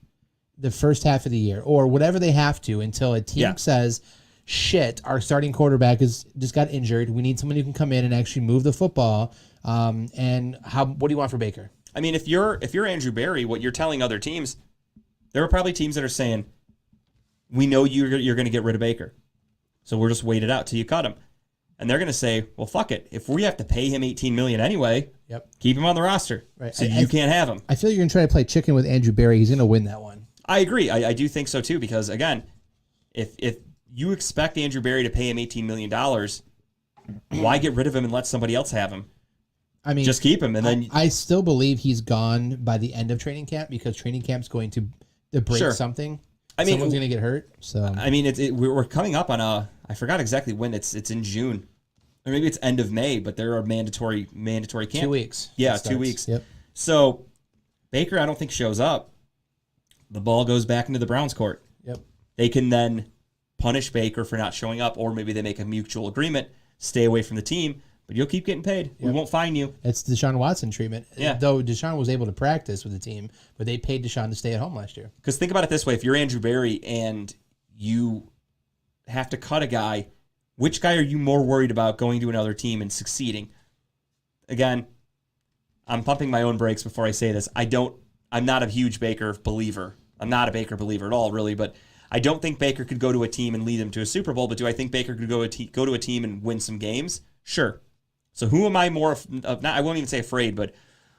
the first half of the year or whatever they have to until a team says, shit, our starting quarterback just got injured. We need someone who can come in and actually move the football. What do you want for Baker? I mean, if you're Andrew Berry, what you're telling other teams, there are probably teams that are saying, we know you're going to get rid of Baker, so we'll just wait it out till you cut him. And they're going to say, well, fuck it. If we have to pay him $18 million anyway, keep him on the roster. Right. So you can't have him. I feel like you're going to try to play chicken with Andrew Berry. He's going to win that one. I agree. I do think so too, because again, if you expect Andrew Berry to pay him $18 million, why get rid of him and let somebody else have him? I mean, just keep him, and then I still believe he's gone by the end of training camp because training camp's going to break Sure. something. I mean, someone's going to get hurt. So I mean, we're coming up on I forgot exactly when it's in June, or maybe it's end of May, but there are mandatory camp. 2 weeks. Yeah, it 2 starts. weeks. Yep. So Baker, I don't think shows up. The ball goes back into the Browns' court. Yep. They can then punish Baker for not showing up, or maybe they make a mutual agreement, stay away from the team, but you'll keep getting paid. We won't fine you. It's Deshaun Watson treatment. Yeah. Though Deshaun was able to practice with the team, but they paid Deshaun to stay at home last year. Because think about it this way. If you're Andrew Berry and you have to cut a guy, which guy are you more worried about going to another team and succeeding? Again, I'm pumping my own brakes before I say this. I'm not a huge Baker believer. I'm not a Baker believer at all, really, but I don't think Baker could go to a team and lead them to a Super Bowl, but do I think Baker could go to a team and win some games? Sure. So who am I more of, I won't even say afraid, but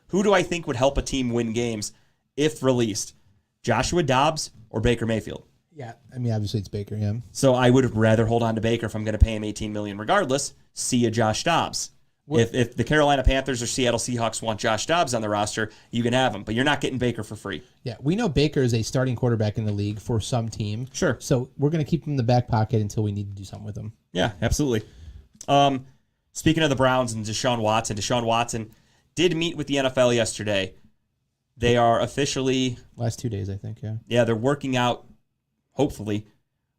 who do I think would help a team win games if released? Joshua Dobbs or Baker Mayfield? Yeah. I mean, obviously it's Baker, yeah. So I would rather hold on to Baker if I'm going to pay him $18 million regardless. See a Josh Dobbs. If the Carolina Panthers or Seattle Seahawks want Josh Dobbs on the roster, you can have him, but you're not getting Baker for free. Yeah, we know Baker is a starting quarterback in the league for some team. Sure. So we're going to keep him in the back pocket until we need to do something with him. Yeah, absolutely. Speaking of the Browns and Deshaun Watson did meet with the NFL yesterday. They are officially... Last 2 days, I think, yeah. Yeah, they're hopefully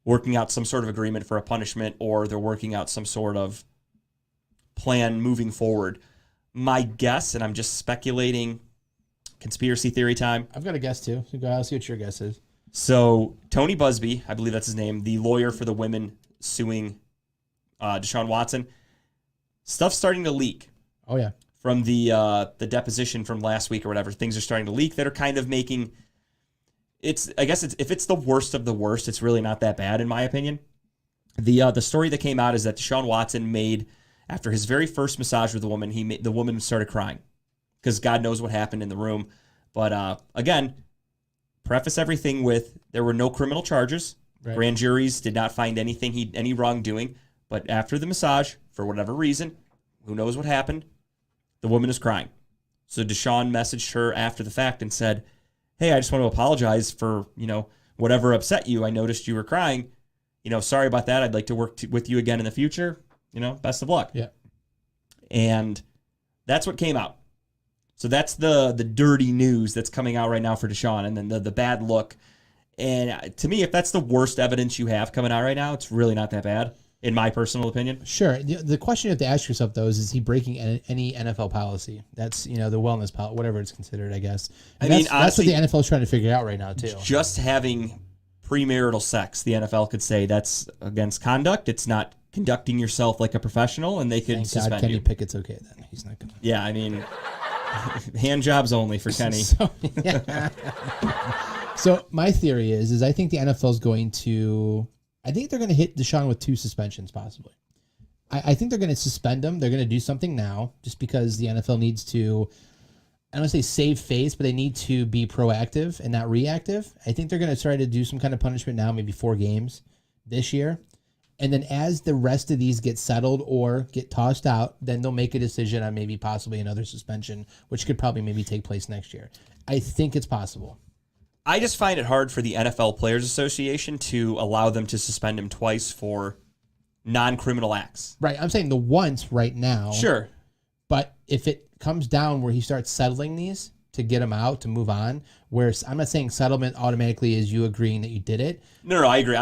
working out some sort of agreement for a punishment, or they're working out some sort of plan moving forward. My guess, and I'm just speculating, conspiracy theory time. I've got a guess, too. So I'll see what your guess is. So Tony Busby, I believe that's his name, the lawyer for the women suing Deshaun Watson, stuff's starting to leak. Oh, yeah. From the deposition from last week or whatever. Things are starting to leak that are kind of making... if it's the worst of the worst, it's really not that bad, in my opinion. The story that came out is that Deshaun Watson made... After his very first massage with the woman, the woman started crying because God knows what happened in the room. But again, preface everything with there were no criminal charges. Right. Grand juries did not find any wrongdoing. But after the massage, for whatever reason, who knows what happened, the woman is crying. So Deshaun messaged her after the fact and said, "Hey, I just want to apologize for whatever upset you. I noticed you were crying. Sorry about that. I'd like to work with you again in the future. Best of luck." Yeah. And that's what came out. So that's the dirty news that's coming out right now for Deshaun, and then the bad look. And to me, if that's the worst evidence you have coming out right now, it's really not that bad, in my personal opinion. Sure. The question you have to ask yourself, though, is he breaking any NFL policy? That's, the wellness policy, whatever it's considered, I guess. Honestly, that's what the NFL is trying to figure out right now, too. Just having premarital sex, the NFL could say that's against conduct. It's not conducting yourself like a professional, and they could suspend Kenny you. Pickett's okay then. He's not gonna. Yeah, I mean, hand jobs only for Kenny. So my theory is I think the NFL is going to. I think they're going to hit Deshaun with 2 suspensions possibly. I think they're going to suspend him. They're going to do something now, just because the NFL needs to. I don't want to say save face, but they need to be proactive and not reactive. I think they're going to try to do some kind of punishment now, maybe 4 games this year. And then as the rest of these get settled or get tossed out, then they'll make a decision on maybe possibly another suspension, which could probably maybe take place next year. I think it's possible. I just find it hard for the NFL Players Association to allow them to suspend him twice for non-criminal acts. Right. I'm saying the once right now. Sure. But if it comes down where he starts settling these to get him out, to move on, where I'm not saying settlement automatically is you agreeing that you did it. No, I agree.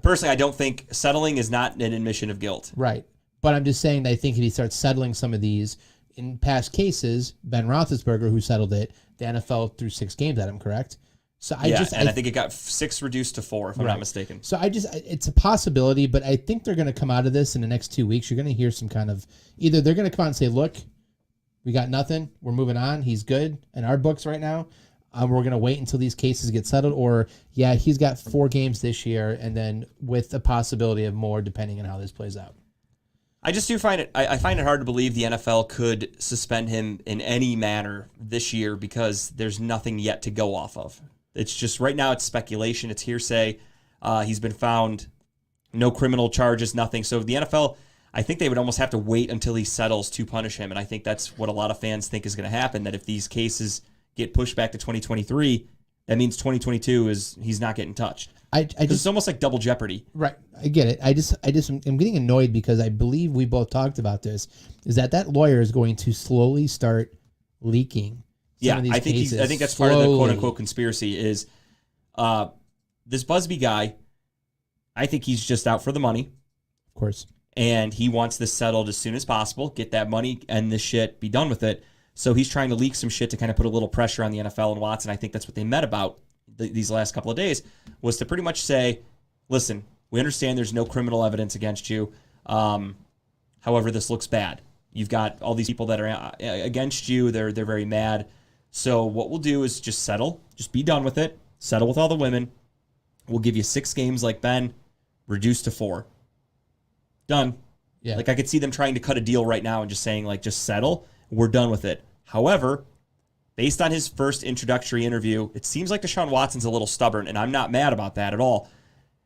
Personally, I don't think settling is not an admission of guilt. Right. But I'm just saying that I think if he starts settling some of these, in past cases, Ben Roethlisberger, who settled it, the NFL threw 6 games at him, correct? So I think it got 6 reduced to 4, if I'm not mistaken. So it's a possibility, but I think they're going to come out of this in the next 2 weeks. You're going to hear some kind of, either they're going to come out and say, look, we got nothing, we're moving on, he's good in our books right now. We're going to wait until these cases get settled, or he's got 4 games this year, and then with a possibility of more depending on how this plays out. I just do find it. I find it hard to believe the NFL could suspend him in any manner this year because there's nothing yet to go off of. It's just right now it's speculation, it's hearsay. He's been found no criminal charges, nothing. So the NFL, I think they would almost have to wait until he settles to punish him. And I think that's what a lot of fans think is going to happen, that if these cases get pushed back to 2023, that means 2022 he's not getting touched. It's almost like double jeopardy. Right. I get it. I'm getting annoyed because I believe we both talked about this, is that lawyer is going to slowly start leaking some of these cases. I think that's part of the quote unquote conspiracy is this Busby guy. I think he's just out for the money. Of course. And he wants this settled as soon as possible, get that money, end this shit, be done with it. So he's trying to leak some shit to kind of put a little pressure on the NFL and Watson. I think that's what they met about these last couple of days, was to pretty much say, listen, we understand there's no criminal evidence against you. However, this looks bad. You've got all these people that are against you. They're very mad. So what we'll do is just settle. Just be done with it. Settle with all the women. We'll give you 6 games like Ben, reduced to 4. Done. Yeah. Like I could see them trying to cut a deal right now and just saying like, just settle. We're done with it. However, based on his first introductory interview, it seems like Deshaun Watson's a little stubborn, and I'm not mad about that at all.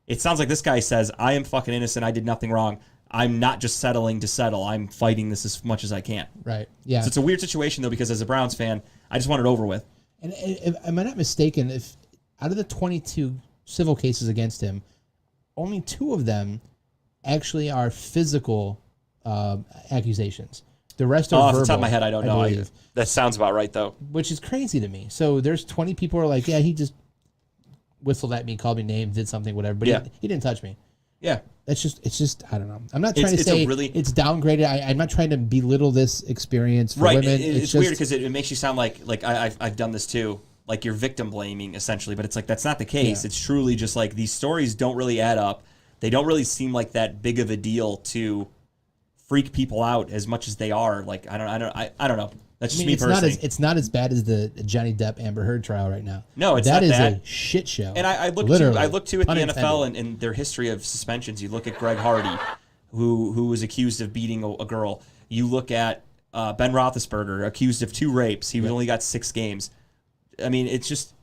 It sounds like this guy says, I am fucking innocent. I did nothing wrong. I'm not just settling to settle. I'm fighting this as much as I can. Right. Yeah. So it's a weird situation, though, because as a Browns fan, I just want it over with. And if, am I not mistaken, if out of the 22 civil cases against him, only 2 of them actually are physical accusations. The rest are verbal. Off the top of my head, I don't know. Believe. That sounds about right, though. Which is crazy to me. So there's 20 people who are like, yeah, he just whistled at me, called me names, did something, whatever. But he didn't touch me. Yeah. It's just, I don't know. I'm not trying to say it's downgraded. I'm not trying to belittle this experience for women. It's weird because it makes you sound like I've done this too. Like you're victim blaming, essentially. But it's like, that's not the case. Yeah. It's truly just like these stories don't really add up. They don't really seem like that big of a deal to freak people out as much as they are. Like I don't know. That's just me personally. It's not as bad as the Johnny Depp Amber Heard trial right now. No, it's not that. That is a shit show. And I look to at the NFL and their history of suspensions. You look at Greg Hardy, who was accused of beating a girl. You look at Ben Roethlisberger, accused of 2 rapes. He only got 6 games. I mean, it's just,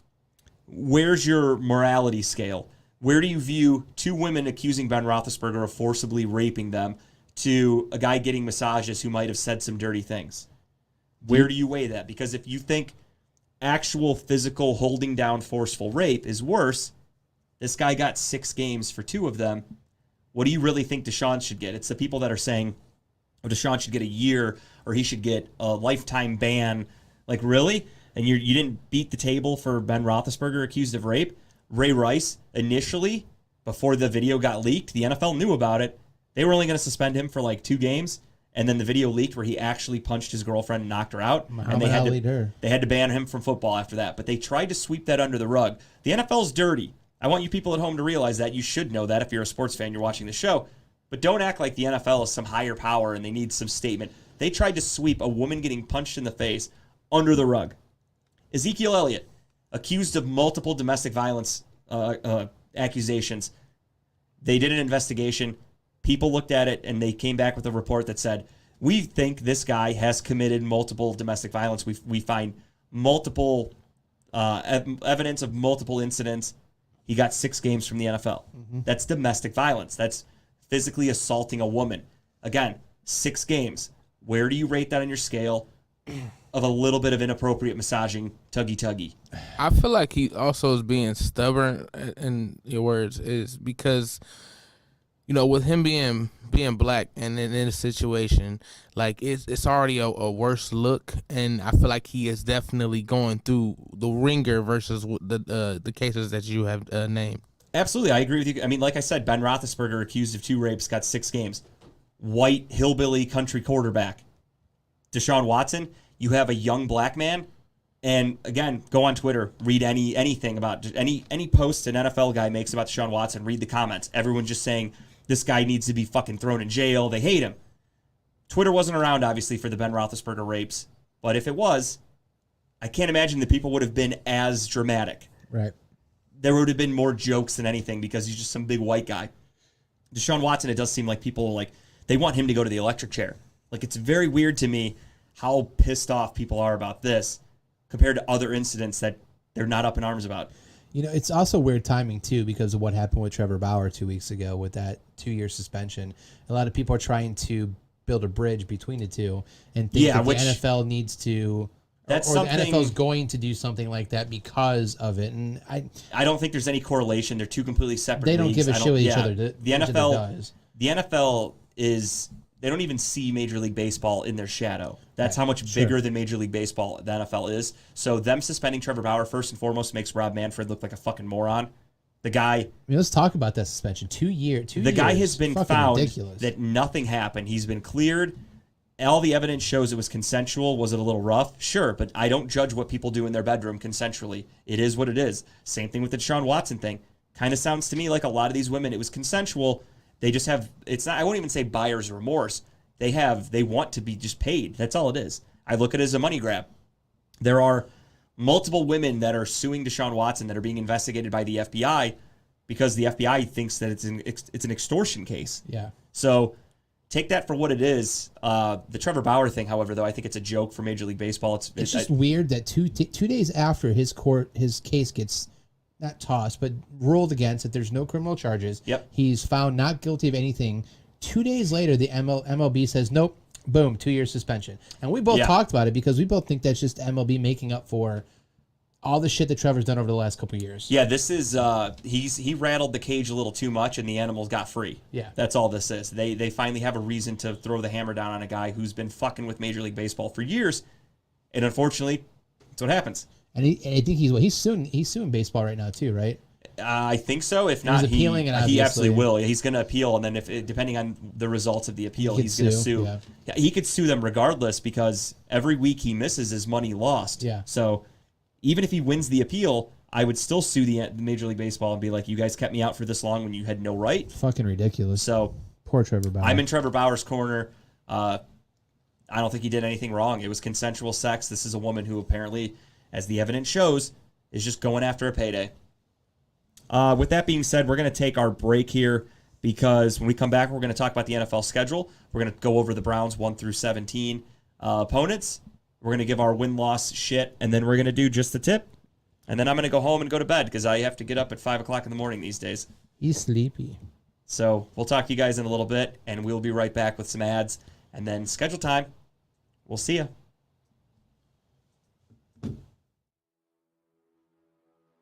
where's your morality scale? Where do you view 2 women accusing Ben Roethlisberger of forcibly raping them to a guy getting massages who might have said some dirty things? Where do you weigh that? Because if you think actual physical holding down forceful rape is worse, this guy got 6 games for 2 of them. What do you really think Deshaun should get? It's the people that are saying, oh, Deshaun should get a year or he should get a lifetime ban. Like, really? And you didn't beat the table for Ben Roethlisberger accused of rape? Ray Rice, initially, before the video got leaked, the NFL knew about it. They were only going to suspend him for like 2 games. And then the video leaked where he actually punched his girlfriend and knocked her out. And they had to ban him from football after that. But they tried to sweep that under the rug. The NFL's dirty. I want you people at home to realize that. You should know that if you're a sports fan, you're watching the show. But don't act like the NFL is some higher power and they need some statement. They tried to sweep a woman getting punched in the face under the rug. Ezekiel Elliott, accused of multiple domestic violence accusations. They did an investigation. People looked at it, and they came back with a report that said, we think this guy has committed multiple domestic violence. We find multiple evidence of multiple incidents. He got 6 games from the NFL. Mm-hmm. That's domestic violence. That's physically assaulting a woman. Again, 6 games. Where do you rate that on your scale of a little bit of inappropriate massaging, tuggy-tuggy? I feel like he also is being stubborn, in your words, is because, you know, with him being black and in a situation, like it's already a worse look, and I feel like he is definitely going through the ringer versus the cases that you have named. Absolutely, I agree with you. I mean, like I said, Ben Roethlisberger, accused of 2 rapes, got 6 games. White hillbilly country quarterback. Deshaun Watson, you have a young black man, and again, go on Twitter, read anything about any post an NFL guy makes about Deshaun Watson. Read the comments. Everyone's just saying, this guy needs to be fucking thrown in jail. They hate him. Twitter wasn't around, obviously, for the Ben Roethlisberger rapes. But if it was, I can't imagine that people would have been as dramatic. Right. There would have been more jokes than anything because he's just some big white guy. Deshaun Watson, it does seem like people, like, they want him to go to the electric chair. Like, it's very weird to me how pissed off people are about this compared to other incidents that they're not up in arms about. It's also weird timing too because of what happened with Trevor Bauer 2 weeks ago with that 2-year suspension. A lot of people are trying to build a bridge between the two and think that the NFL needs to, or the NFL is going to do something like that because of it. And I don't think there's any correlation. They're two completely separate. They don't leagues. give a shit with each other. The NFL is. They don't even see Major League Baseball in their shadow. That's how much bigger than Major League Baseball the NFL is. So them suspending Trevor Bauer first and foremost makes Rob Manfred look like a fucking moron. The guy. Let's talk about that suspension. 2 years. The guy has been found ridiculous. That nothing happened. He's been cleared. All the evidence shows it was consensual. Was it a little rough? Sure, but I don't judge what people do in their bedroom consensually. It is what it is. Same thing with the Deshaun Watson thing. Kind of sounds to me like a lot of these women, it was consensual. They just have, it's not, I won't even say buyer's remorse. They want to be just paid. That's all it is. I look at it as a money grab. There are multiple women that are suing Deshaun Watson that are being investigated by the FBI because the FBI thinks that it's an extortion case. Yeah. So take that for what it is. The Trevor Bauer thing, however, though, I think it's a joke for Major League Baseball. It's just weird that 2 days after his case gets not tossed, but ruled against, that there's no criminal charges. Yep. He's found not guilty of anything. 2 days later, the MLB says, nope, boom, 2-year suspension. And we both talked about it because we both think that's just MLB making up for all the shit that Trevor's done over the last couple of years. Yeah, this is, he rattled the cage a little too much and the animals got free. Yeah. That's all this is. They finally have a reason to throw the hammer down on a guy who's been fucking with Major League Baseball for years. And unfortunately, that's what happens. And I think he's suing baseball right now too, right? I think so. If not, he's appealing it, he absolutely will. He's going to appeal, and then depending on the results of the appeal, he's going to sue. Yeah, he could sue them regardless because every week he misses is money lost. Yeah. So even if he wins the appeal, I would still sue the Major League Baseball and be like, "You guys kept me out for this long when you had no right." Fucking ridiculous. So poor Trevor Bauer. I'm in Trevor Bauer's corner. I don't think he did anything wrong. It was consensual sex. This is a woman who apparently, as the evidence shows, is just going after a payday. With that being said, we're going to take our break here because when we come back, we're going to talk about the NFL schedule. We're going to go over the Browns 1 through 17 opponents. We're going to give our win-loss shit, and then we're going to do just the tip. And then I'm going to go home and go to bed because I have to get up at 5 o'clock in the morning these days. He's sleepy. So we'll talk to you guys in a little bit, and we'll be right back with some ads. And then schedule time. We'll see ya.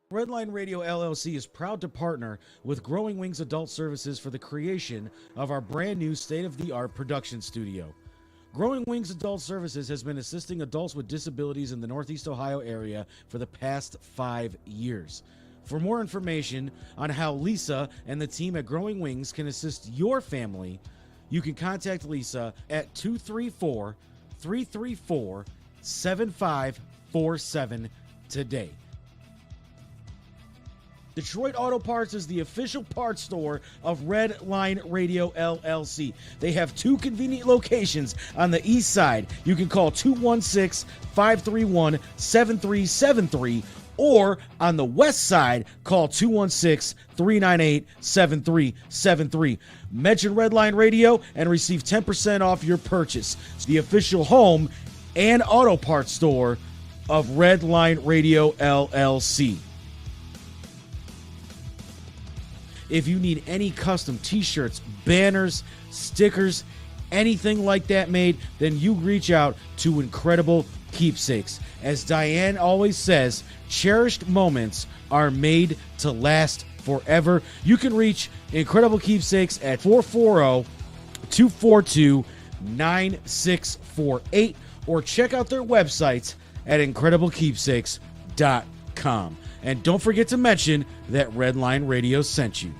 Redline Radio LLC is proud to partner with Growing Wings Adult Services for the creation of our brand new state-of-the-art production studio. Growing Wings Adult Services has been assisting adults with disabilities in the Northeast Ohio area for the past 5 years. For more information on how Lisa and the team at Growing Wings can assist your family, you can contact Lisa at 234-334-7547 today. Detroit Auto Parts is the official parts store of Red Line Radio LLC. They have 2 convenient locations on the east side. You can call 216-531-7373, or on the west side, call 216-398-7373. Mention Red Line Radio and receive 10% off your purchase. It's the official home and auto parts store of Red Line Radio LLC. If you need any custom t-shirts, banners, stickers, anything like that made, then you reach out to Incredible Keepsakes. As Diane always says, cherished moments are made to last forever. You can reach Incredible Keepsakes at 440-242-9648 or check out their websites at incrediblekeepsakes.com. And don't forget to mention that Redline Radio sent you.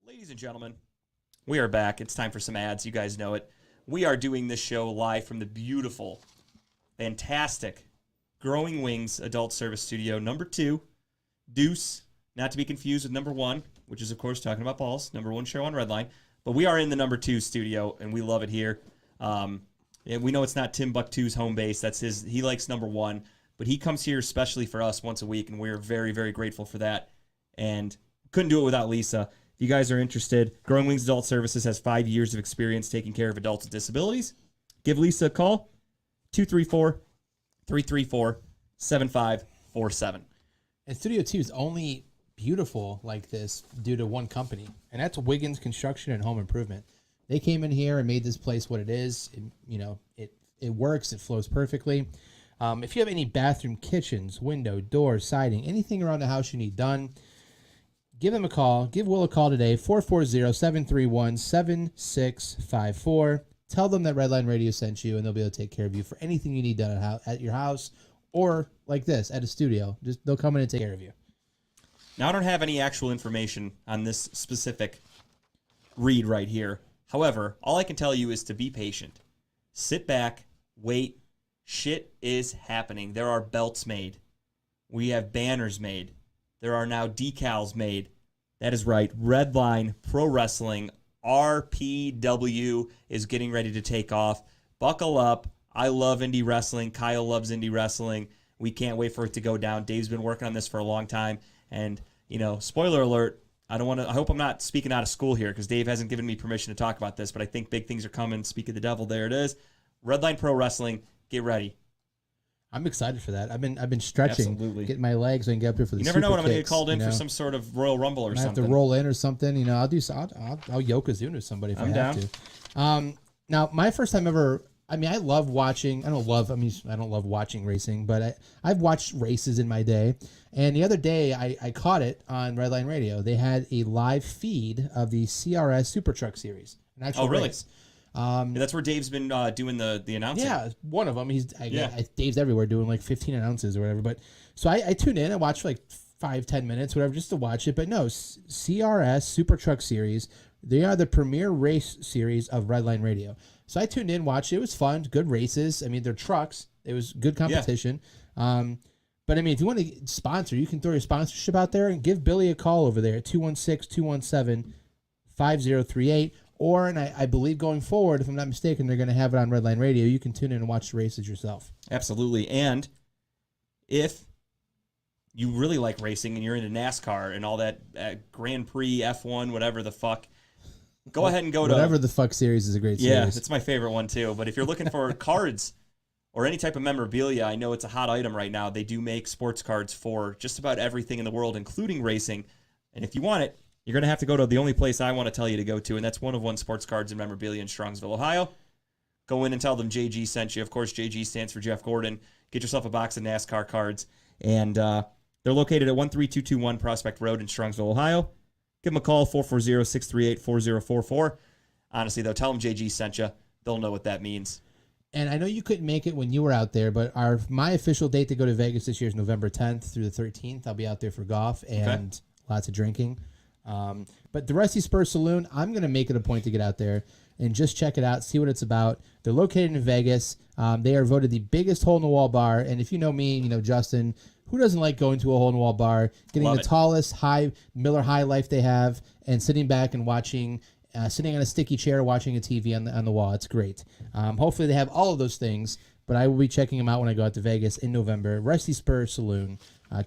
Ladies and gentlemen, we are back. It's time for some ads. You guys know it. We are doing this show live from the beautiful, fantastic Growing Wings Adult Service Studio, number 2, Deuce, not to be confused with number 1, which is, of course, talking about balls, number 1 show on Redline. But we are in the number 2 studio, and we love it here. And we know it's not Timbuktu's home base. That's his. He likes number 1, but he comes here especially for us once a week, and we're very, very grateful for that. And couldn't do it without Lisa. If you guys are interested, Growing Wings Adult Services has 5 years of experience taking care of adults with disabilities. Give Lisa a call, 234-334-7547. And Studio 2 is only beautiful like this due to one company, and that's Wiggins Construction and Home Improvement. They came in here and made this place what it is. It works. It flows perfectly. If you have any bathroom, kitchens, window, doors, siding, anything around the house you need done, give them a call. Give Will a call today, 440-731-7654. Tell them that Redline Radio sent you, and they'll be able to take care of you for anything you need done at your house or like this, at a studio. They'll come in and take care of you. Now, I don't have any actual information on this specific read right here. However, all I can tell you is to be patient. Sit back, wait. Shit is happening. There are belts made. We have banners made. There are now decals made. That is right. Redline Pro Wrestling, RPW, is getting ready to take off. Buckle up. I love indie wrestling. Kyle loves indie wrestling. We can't wait for it to go down. Dave's been working on this for a long time. And, spoiler alert, I hope I'm not speaking out of school here because Dave hasn't given me permission to talk about this, but I think big things are coming. Speak of the devil, there it is. Redline Pro Wrestling, get ready. I'm excited for that. I've been stretching, Absolutely. Getting my legs so I can get up here for the. You never know when I'm going to kicks, get called in for some sort of Royal Rumble or I something. have to roll in or something. I'll Yokozuna with somebody if I have to. Now, my first time ever. I love watching. I don't love watching racing, but I've watched races in my day. And the other day, I caught it on Redline Radio. They had a live feed of the CRS Super Truck Series, an actual race. That's where Dave's been doing the announcing. Yeah, one of them. Dave's everywhere doing like 15 announces or whatever. But so I tuned in. I watched like 5-10 minutes, whatever, just to watch it. But no, CRS Super Truck Series. They are the premier race series of Redline Radio. So I tuned in, watched it. It was fun, good races. They're trucks. It was good competition. Yeah. But if you want to sponsor, you can throw your sponsorship out there and give Billy a call over there at 216-217-5038. Or, and I believe going forward, if I'm not mistaken, they're going to have it on Redline Radio. You can tune in and watch the races yourself. Absolutely. And if you really like racing and you're into NASCAR and all that Grand Prix, F1, whatever the fuck, go ahead and go to... Whatever the fuck series is a great series. Yeah, it's my favorite one too. But if you're looking for cards or any type of memorabilia, I know it's a hot item right now. They do make sports cards for just about everything in the world, including racing. And if you want it, you're going to have to go to the only place I want to tell you to go to, and that's 1 Sports Cards and Memorabilia in Strongsville, Ohio. Go in and tell them JG sent you. Of course, JG stands for Jeff Gordon. Get yourself a box of NASCAR cards. And they're located at 13221 Prospect Road in Strongsville, Ohio. Give them a call, 440-638-4044. Honestly, though, tell them JG sent you. They'll know what that means. And I know you couldn't make it when you were out there, but my official date to go to Vegas this year is November 10th through the 13th. I'll be out there for golf and lots of drinking. But the Rusty Spur Saloon, I'm going to make it a point to get out there and just check it out, see what it's about. They're located in Vegas. They are voted the biggest hole-in-the-wall bar. And if you know me, Justin, who doesn't like going to a hole-in-the-wall bar, getting the tallest Miller High Life they have, and sitting back and watching, sitting on a sticky chair watching a TV on the wall. It's great. Hopefully they have all of those things, but I will be checking them out when I go out to Vegas in November. Rusty Spur Saloon.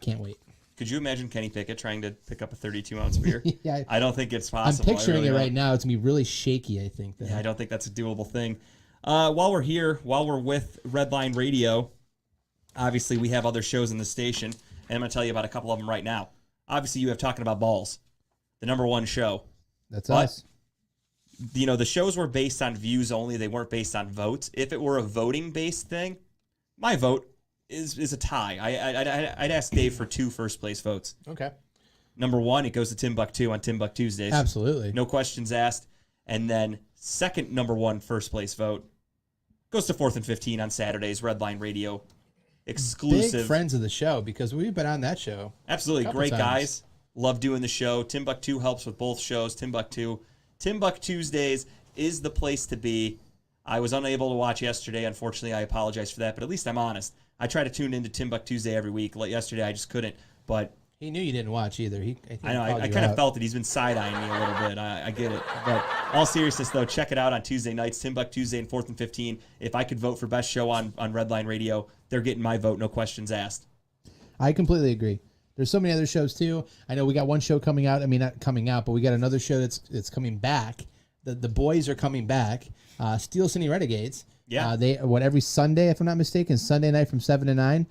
Can't wait. Could you imagine Kenny Pickett trying to pick up a 32-ounce beer? Yeah, I don't think it's possible. I'm picturing it right now. It's going to be really shaky, I think. Yeah, I don't think that's a doable thing. While we're here, while we're with Redline Radio, obviously we have other shows in the station, and I'm going to tell you about a couple of them right now. Obviously, you have Talking About Balls, the number 1 show. That's us. The shows were based on views only. They weren't based on votes. If it were a voting-based thing, my vote is a tie. I'd ask Dave for 2 first-place votes. Okay. Number 1, it goes to Timbuktu on Timbuk Tuesdays. Absolutely. No questions asked. And then second number 1 first-place vote goes to 4th and 15 on Saturdays, Redline Radio. Exclusive. Big friends of the show because we've been on that show. Absolutely. Great times. guys. Love doing the show. Timbuktu helps with both shows. Timbuktu Tuesdays is the place to be. I was unable to watch yesterday. Unfortunately, I apologize for that, but at least I'm honest. I try to tune into Timbuktu Tuesday every week. Like yesterday, I just couldn't. But He knew you didn't watch either. I know. I kind of felt it. He's been side-eyeing me a little bit. I get it. But all seriousness, though, check it out on Tuesday nights. Timbuktu Tuesday and 4th and 15. If I could vote for best show on Redline Radio, they're getting my vote. No questions asked. I completely agree. There's so many other shows, too. I know we got one show coming out. I mean, not coming out, but we got another show that's coming back. The boys are coming back. Steel City Renegades. Yeah. Every Sunday, if I'm not mistaken, Sunday night from 7 to 9.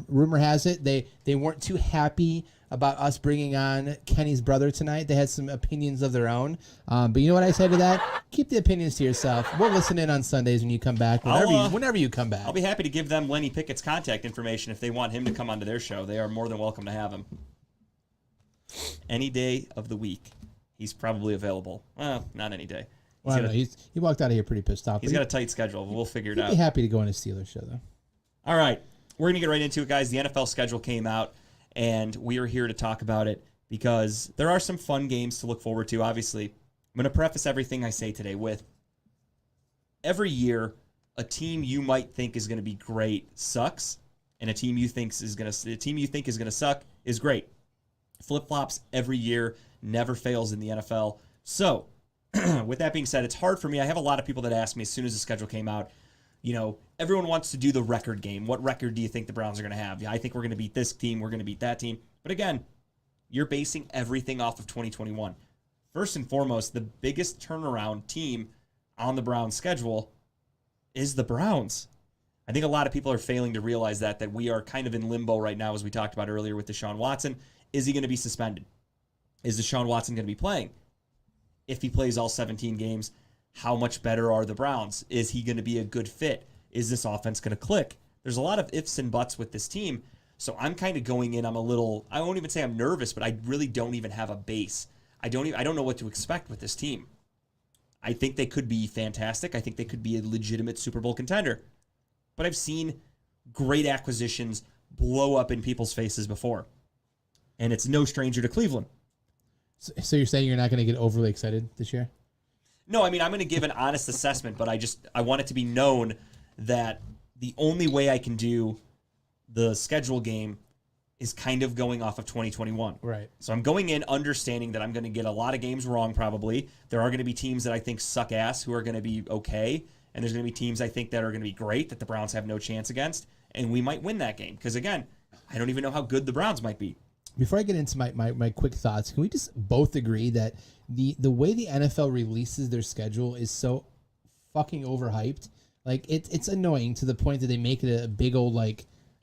Rumor has it they weren't too happy about us bringing on Kenny's brother tonight. They had some opinions of their own. But you know what I say to that? Keep the opinions to yourself. We'll listen in on Sundays when you come back, whenever you come back. I'll be happy to give them Lenny Pickett's contact information if they want him to come onto their show. They are more than welcome to have him. Any day of the week, he's probably available. Well, not any day. Well, I don't know. He walked out of here pretty pissed off. He's got a tight schedule. We'll figure it out. He'd be happy to go on a Steelers show, though. All right. We're going to get right into it, guys. The NFL schedule came out, and we are here to talk about it because there are some fun games to look forward to, obviously. I'm going to preface everything I say today with every year, a team you might think is going to be great sucks, and a team you think is going to suck is great. Flip-flops every year, never fails in the NFL. So, with that being said, it's hard for me. I have a lot of people that ask me as soon as the schedule came out, everyone wants to do the record game. What record do you think the Browns are going to have? I think we're going to beat this team. We're going to beat that team. But again, you're basing everything off of 2021. First and foremost, the biggest turnaround team on the Browns schedule is the Browns. I think a lot of people are failing to realize that we are kind of in limbo right now, as we talked about earlier with Deshaun Watson. Is he going to be suspended? Is Deshaun Watson going to be playing? If he plays all 17 games, how much better are the Browns? Is he going to be a good fit? Is this offense going to click? There's a lot of ifs and buts with this team. So I'm kind of going in, I won't even say I'm nervous, but I really don't even have a base. I don't know what to expect with this team. I think they could be fantastic. I think they could be a legitimate Super Bowl contender. But I've seen great acquisitions blow up in people's faces before. And it's no stranger to Cleveland. So you're saying you're not going to get overly excited this year? No, I mean, I'm going to give an honest assessment, but I want it to be known that the only way I can do the schedule game is kind of going off of 2021. Right. So I'm going in understanding that I'm going to get a lot of games wrong probably. There are going to be teams that I think suck ass who are going to be okay, and there's going to be teams I think that are going to be great that the Browns have no chance against, and we might win that game. Because, again, I don't even know how good the Browns might be. Before I get into my quick thoughts, can we just both agree that the way the NFL releases their schedule is so fucking overhyped? Like, it's annoying to the point that they make it a big old,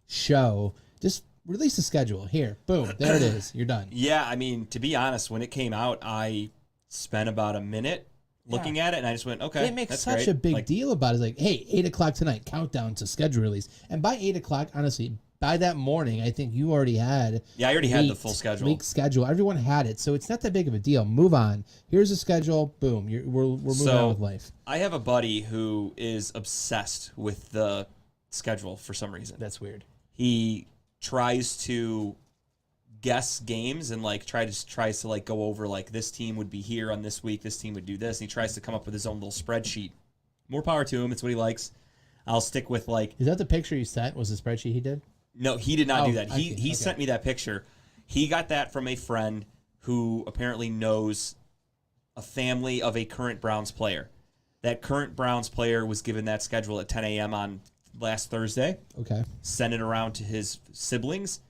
show. Just release the schedule. Here, boom, there it is. You're done. Yeah, I mean, to be honest, when it came out, I spent about a minute looking at it, and I just went, okay, they make that's such great. a big deal about it. It's like, hey, 8 o'clock tonight, countdown to schedule release. And by 8 o'clock, honestly, by that morning, I think you already had I already had the full schedule. Week schedule. Everyone had it, so it's not that big of a deal. Move on. Here's the schedule. Boom. We're moving on with life. I have a buddy who is obsessed with the schedule for some reason. That's weird. He tries to guess games and tries to go over this team would be here on this week, this team would do this, and he tries to come up with his own little spreadsheet. More power to him. It's what he likes. I'll stick with Is that the picture you sent? Was the spreadsheet he did? No, he did not do that. He okay. sent me that picture. He got that from a friend who apparently knows a family of a current Browns player. That current Browns player was given that schedule at 10 a.m. on last Thursday. Okay. Sent it around to his siblings,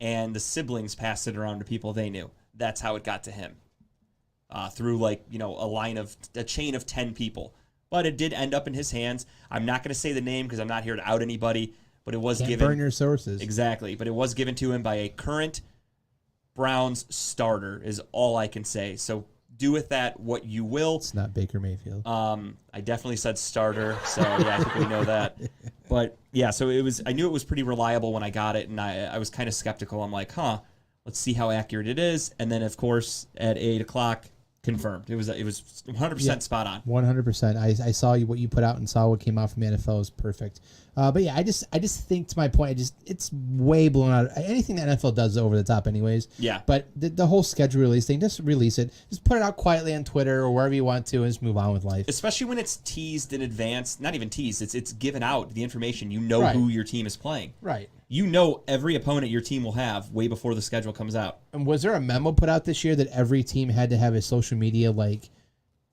and the siblings passed it around to people they knew. That's how it got to him. Through a chain of 10 people. But it did end up in his hands. I'm not going to say the name because I'm not here to out anybody. But it was given. Burn your sources. Exactly. But it was given to him by a current Browns starter, is all I can say. So do with that what you will. It's not Baker Mayfield. I definitely said starter, so yeah, I think we know that. But yeah, so I knew it was pretty reliable when I got it, and I was kind of skeptical. I'm like, let's see how accurate it is. And then, of course, at 8 o'clock, confirmed. It was 100% spot on. 100%. I saw what you put out and saw what came out from the NFL was perfect. But yeah, I just think, to my point, it's way blown out. Anything the NFL does is over the top anyways. Yeah. But the whole schedule release thing, just release it. Just put it out quietly on Twitter or wherever you want to and just move on with life. Especially when it's teased in advance. Not even teased. It's given out the information. You know Right. who your team is playing. Right. You know every opponent your team will have way before the schedule comes out. And was there a memo put out this year that every team had to have a social media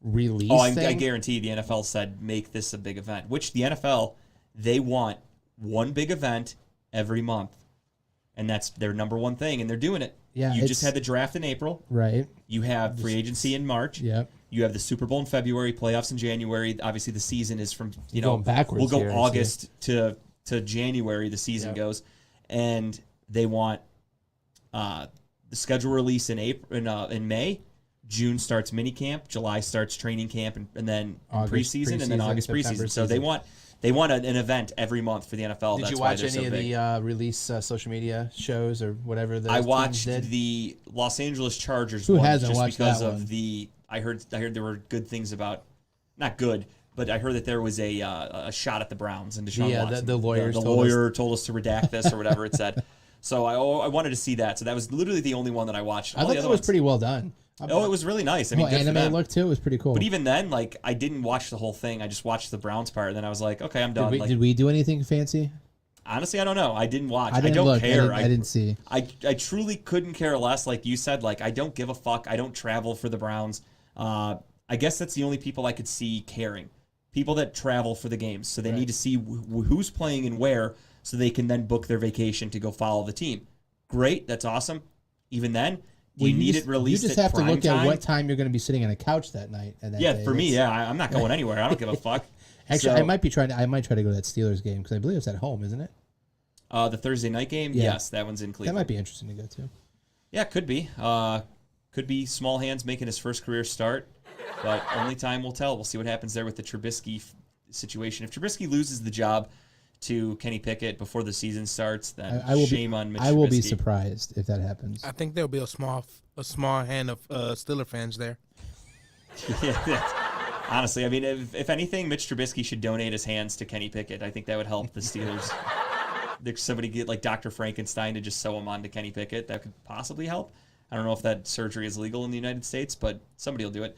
release I thing? guarantee the NFL said make this a big event, which the NFL, they want one big event every month. And that's their number one thing, and they're doing it. Yeah, You just had the draft in April. Right. You have free agency in March. Yep. You have the Super Bowl in February, playoffs in January. Obviously, the season is from, Going backwards we'll go here, August to January, the season goes. And they want the schedule release in May. June starts minicamp. July starts training camp, and then August preseason, and then August September preseason. So they want an event every month for the NFL. Did That's you why watch they're any so of big. the release social media shows or whatever the I teams watched did? the Los Angeles Chargers Who one hasn't just watched because that of one? the I heard there were good things about, not good, but I heard that there was a shot at the Browns and Deshaun Watson. the lawyers the told lawyer told us to redact this or whatever it said. So I wanted to see that. So that was literally the only one that I watched. I All thought the that other was ones- pretty well done. Oh, it was really nice. I mean, good for anime them. look too. It was pretty cool. But even then, I didn't watch the whole thing. I just watched the Browns part, and then I was like, okay, I'm done. Did we do anything fancy? Honestly, I don't know. I didn't watch. I didn't don't look. care. I didn't see. I truly couldn't care less. Like you said, I don't give a fuck. I don't travel for the Browns. I guess that's the only people I could see caring. People that travel for the games. So they need to see who's playing and where so they can then book their vacation to go follow the team. Great. That's awesome. Even then, you need it released You just at have to prime look time. at what time you're going to be sitting on a couch that night. And that Yeah, day. for me, That's- I'm not going anywhere. I don't give a fuck. Actually, So- I might try to go to that Steelers game because I believe it's at home, isn't it? The Thursday night game? Yeah. Yes, that one's in That Cleveland. might be interesting to go to. Yeah, could be. Could be Small Hands making his first career start, but only time will tell. We'll see what happens there with the Trubisky situation. If Trubisky loses the job to Kenny Pickett before the season starts, then shame on Mitch I will be Trubisky. surprised if that happens. I think there'll be a small hand of Steeler fans there. Honestly, I mean, if anything, Mitch Trubisky should donate his hands to Kenny Pickett. I think that would help the Steelers. There's somebody get like Dr. Frankenstein to just sew him on to Kenny Pickett. That could possibly help. I don't know if that surgery is legal in the United States, but somebody will do it.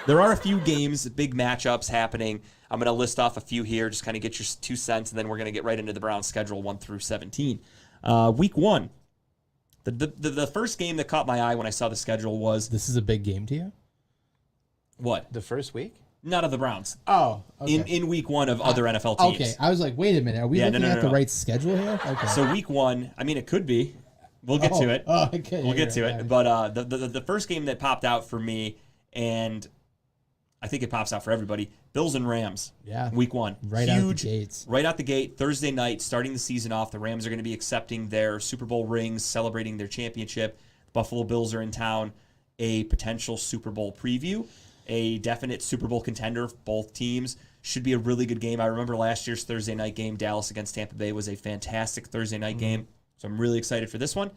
There are a few games, big matchups happening. I'm going to list off a few here, just kind of get your 2 cents, and then we're going to get right into the Browns schedule 1 through 17. Week 1. The first game that caught my eye when I saw the schedule was... This is a big game to you? What? The first week? Not of the Browns. Oh, okay. In week 1 of other NFL teams. Okay, I was like, wait a minute. Are we looking at the right schedule here? Okay. So week 1, I mean, it could be. We'll get to it. Oh, okay. We'll get to it. Right. But the first game that popped out for me, and I think it pops out for everybody, Bills and Rams. Yeah. Week 1. Right out the Huge. gates. Right out the gate, Thursday night, starting the season off. The Rams are going to be accepting their Super Bowl rings, celebrating their championship. The Buffalo Bills are in town. A potential Super Bowl preview. A definite Super Bowl contender for both teams. Should be a really good game. I remember last year's Thursday night game, Dallas against Tampa Bay, was a fantastic Thursday night game. So I'm really excited for this one.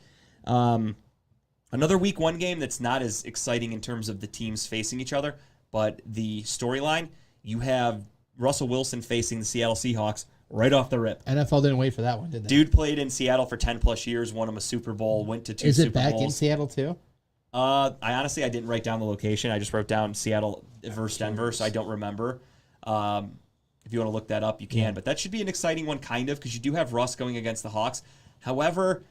Another week 1 game that's not as exciting in terms of the teams facing each other, but the storyline, you have Russell Wilson facing the Seattle Seahawks right off the rip. NFL didn't wait for that one, did they? Dude played in Seattle for 10 plus years, won him a Super Bowl, went to 2 Is Super it back Bowls. in Seattle too? I honestly didn't write down the location. I just wrote down Seattle versus Denver, so I don't remember. If you want to look that up, you can. Yeah. But that should be an exciting one, kind of, because you do have Russ going against the Hawks. However,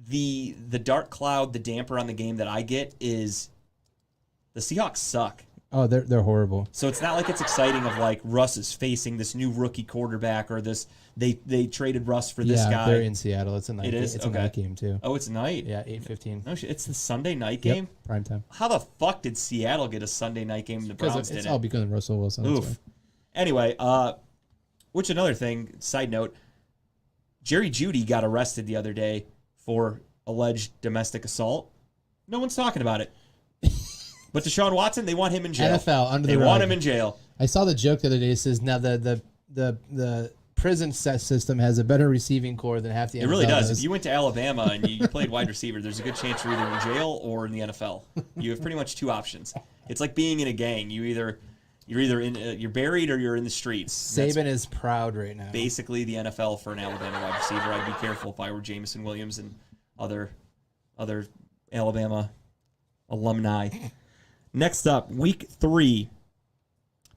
the dark cloud, the damper on the game that I get is the Seahawks suck. Oh, they're horrible. So it's not like it's exciting of like Russ is facing this new rookie quarterback or this they traded Russ for this guy. They're in Seattle. It's a night. It is? It's a Okay. night game too. Oh, it's night. Yeah, 8:15. No shit. It's the Sunday night game. Yep, prime time. How the fuck did Seattle get a Sunday night game and the Browns It's didn't? all because of Russell Wilson. that's Oof. why. Anyway, which another thing, side note, Jerry Jeudy got arrested the other day for alleged domestic assault. No one's talking about it. But Deshaun Watson, they want him in jail. NFL under They the want rug. him in jail. I saw the joke the other day. It says now the prison system has a better receiving core than half the NFL It really does. If you went to Alabama and you played wide receiver, there's a good chance you're either in jail or in the NFL. You have pretty much two options. It's like being in a gang. You're either you're buried or you're in the streets. Saban is proud right now. Basically, the NFL for an Alabama wide receiver. I'd be careful if I were Jameson Williams and other Alabama alumni. Next up, Week 3,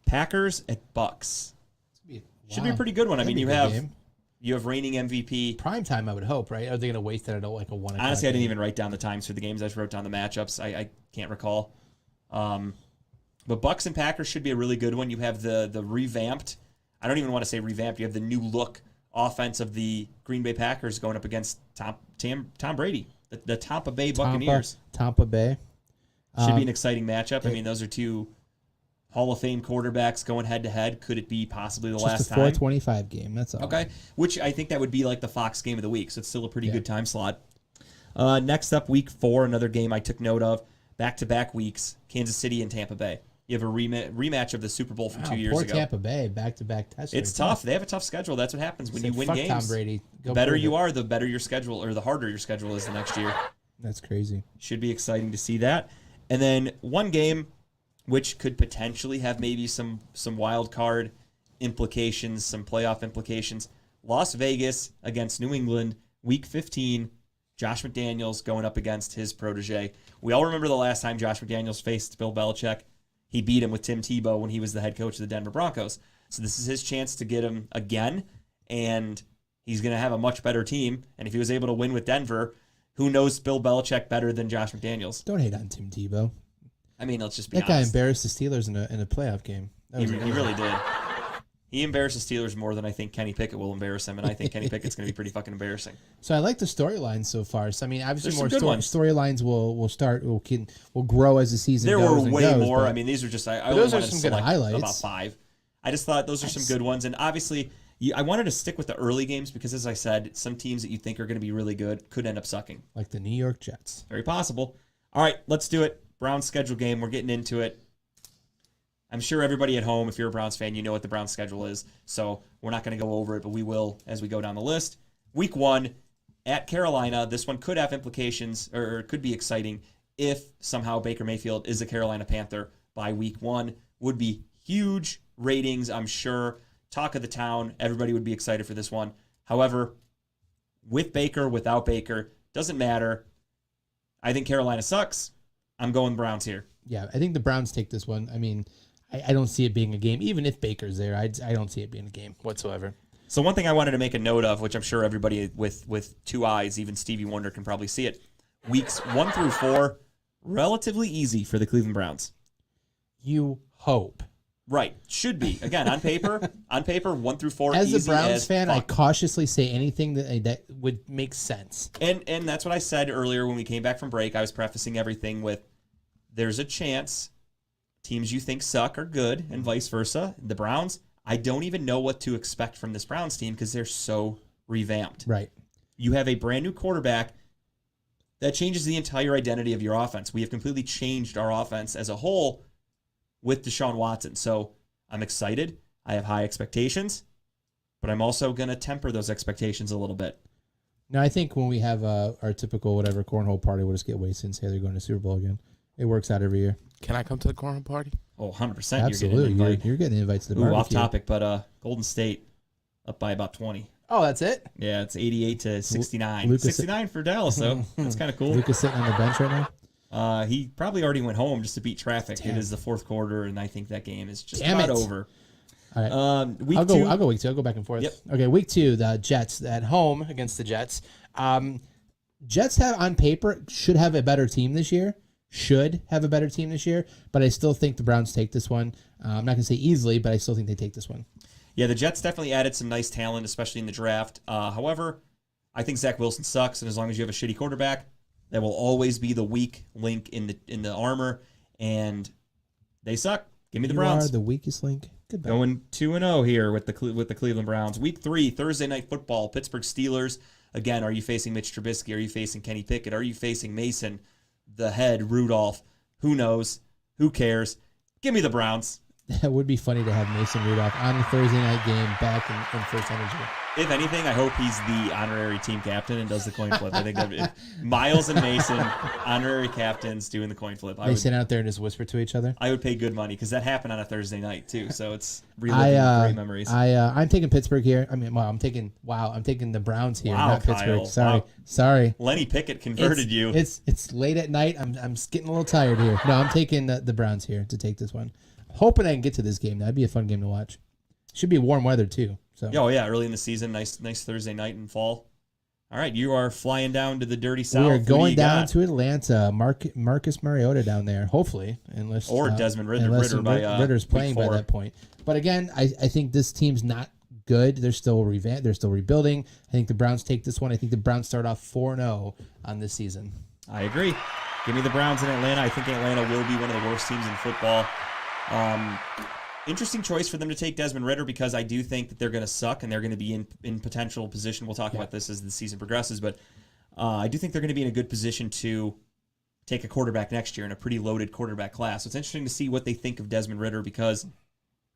Packers at Bucks. Should be a pretty good one. I mean, you have reigning MVP. Prime time, I would hope, right? Are they going to waste it at like a 1 o'clock? Honestly, I didn't even write down the times for the games. I just wrote down the matchups. I can't recall. But Bucks and Packers should be a really good one. You have the revamped, I don't even want to say revamped, you have the new look offense of the Green Bay Packers going up against Tom Brady, the Tampa Bay Buccaneers. Tampa Bay. Should be an exciting matchup. I mean, those are two Hall of Fame quarterbacks going head-to-head. Could it be possibly the last time? Just a 4:25 game, that's all. Okay, which I think that would be like the Fox game of the week, so it's still a pretty good time slot. Next up, Week 4, another game I took note of. Back-to-back weeks, Kansas City and Tampa Bay. You have a rematch of the Super Bowl from 2 years ago. Tampa Bay, back-to-back tests. It's tough. They have a tough schedule. That's what happens when you win games. Tom Brady. The better you are, the better your schedule, or the harder your schedule is the next year. That's crazy. Should be exciting to see that. And then one game which could potentially have maybe some wild card implications, some playoff implications. Las Vegas against New England, Week 15. Josh McDaniels going up against his protege. We all remember the last time Josh McDaniels faced Bill Belichick. He beat him with Tim Tebow when he was the head coach of the Denver Broncos. So this is his chance to get him again, and he's going to have a much better team. And if he was able to win with Denver, who knows Bill Belichick better than Josh McDaniels? Don't hate on Tim Tebow. I mean, let's just be honest. That guy embarrassed the Steelers in a playoff game. He really did. He embarrassed the Steelers more than I think Kenny Pickett will embarrass him, and I think Kenny Pickett's going to be pretty fucking embarrassing. So I like the storylines so far. So I mean, obviously more storylines will grow as the season goes. There were way more. I mean, these are just I only those are wanted some to good highlights. About 5. I just thought those are some good ones, and obviously I wanted to stick with the early games because, as I said, some teams that you think are going to be really good could end up sucking. Like the New York Jets. Very possible. All right, let's do it. Browns schedule game. We're getting into it. I'm sure everybody at home, if you're a Browns fan, you know what the Browns schedule is. So we're not going to go over it, but we will as we go down the list. Week 1 at Carolina. This one could have implications or could be exciting if somehow Baker Mayfield is a Carolina Panther by Week 1. Would be huge ratings, I'm sure. Talk of the town. Everybody would be excited for this one. However, with Baker, without Baker, doesn't matter. I think Carolina sucks. I'm going Browns here. Yeah, I think the Browns take this one. I mean, I don't see it being a game. Even if Baker's there, I don't see it being a game whatsoever. So one thing I wanted to make a note of, which I'm sure everybody with 2 eyes, even Stevie Wonder, can probably see it. Weeks 1 through 4, relatively easy for the Cleveland Browns. You hope. Right. Should be. Again, on paper, 1 through 4, as easy a Browns as fan, fuck. I cautiously say anything that would make sense. And that's what I said earlier when we came back from break. I was prefacing everything with there's a chance teams you think suck are good and vice versa. The Browns, I don't even know what to expect from this Browns team because they're so revamped. Right. You have a brand new quarterback that changes the entire identity of your offense. We have completely changed our offense as a whole with Deshaun Watson. So I'm excited. I have high expectations, but I'm also going to temper those expectations a little bit. No, I think when we have our typical whatever cornhole party, we'll just get wasted and say they're going to Super Bowl again. It works out every year. Can I come to the cornhole party? Oh, 100%. Absolutely. You're getting invites to the barbecue. Off topic, but Golden State up by about 20. Oh, that's it? Yeah, it's 88 to 69. Lucas 69 for Dallas, though. That's kind of cool. Lucas sitting on the bench right now? He probably already went home just to beat traffic. Damn. It is the 4th quarter, and I think that game is just over. All right. Week I'll 2. I'll go week 2. I'll go back and forth. Yep. Okay, week 2, the Jets at home against the Jets. Jets have, on paper, should have a better team this year. But I still think the Browns take this one. I'm not going to say easily, but I still think they take this one. Yeah, the Jets definitely added some nice talent, especially in the draft. However, I think Zach Wilson sucks, and as long as you have a shitty quarterback, that will always be the weak link in the armor, and they suck. Give me the Browns. You are the weakest link. Goodbye. Going 2-0 here with the Cleveland Browns. Week 3, Thursday Night Football, Pittsburgh Steelers. Again, are you facing Mitch Trubisky? Are you facing Kenny Pickett? Are you facing Mason, the head, Rudolph? Who knows? Who cares? Give me the Browns. That would be funny to have Mason Rudolph on the Thursday night game back in First Energy. If anything, I hope he's the honorary team captain and does the coin flip. I think that Miles and Mason, honorary captains, doing the coin flip. They sit out there and just whisper to each other. I would pay good money because that happened on a Thursday night too. So it's reliving great memories. I'm taking Pittsburgh here. I mean, I'm taking the Browns here, not Pittsburgh. Kyle. Sorry. Lenny Pickett converted you. It's late at night. I'm getting a little tired here. No, I'm taking the Browns here to take this one. Hoping I can get to this game. That'd be a fun game to watch. Should be warm weather too. So. Oh yeah, early in the season, nice Thursday night in fall. All right, you are flying down to the dirty south. We are going down to Atlanta. Marcus Mariota down there, hopefully, unless Desmond Ritter Ritter's playing by that point. But again, I think this team's not good. They're still They're still rebuilding. I think the Browns take this one. I think the Browns start off 4-0 on this season. I agree. Give me the Browns in Atlanta. I think Atlanta will be one of the worst teams in football. Interesting choice for them to take Desmond Ritter because I do think that they're going to suck and they're going to be in potential position. We'll talk about this as the season progresses, but I do think they're going to be in a good position to take a quarterback next year in a pretty loaded quarterback class. So it's interesting to see what they think of Desmond Ritter because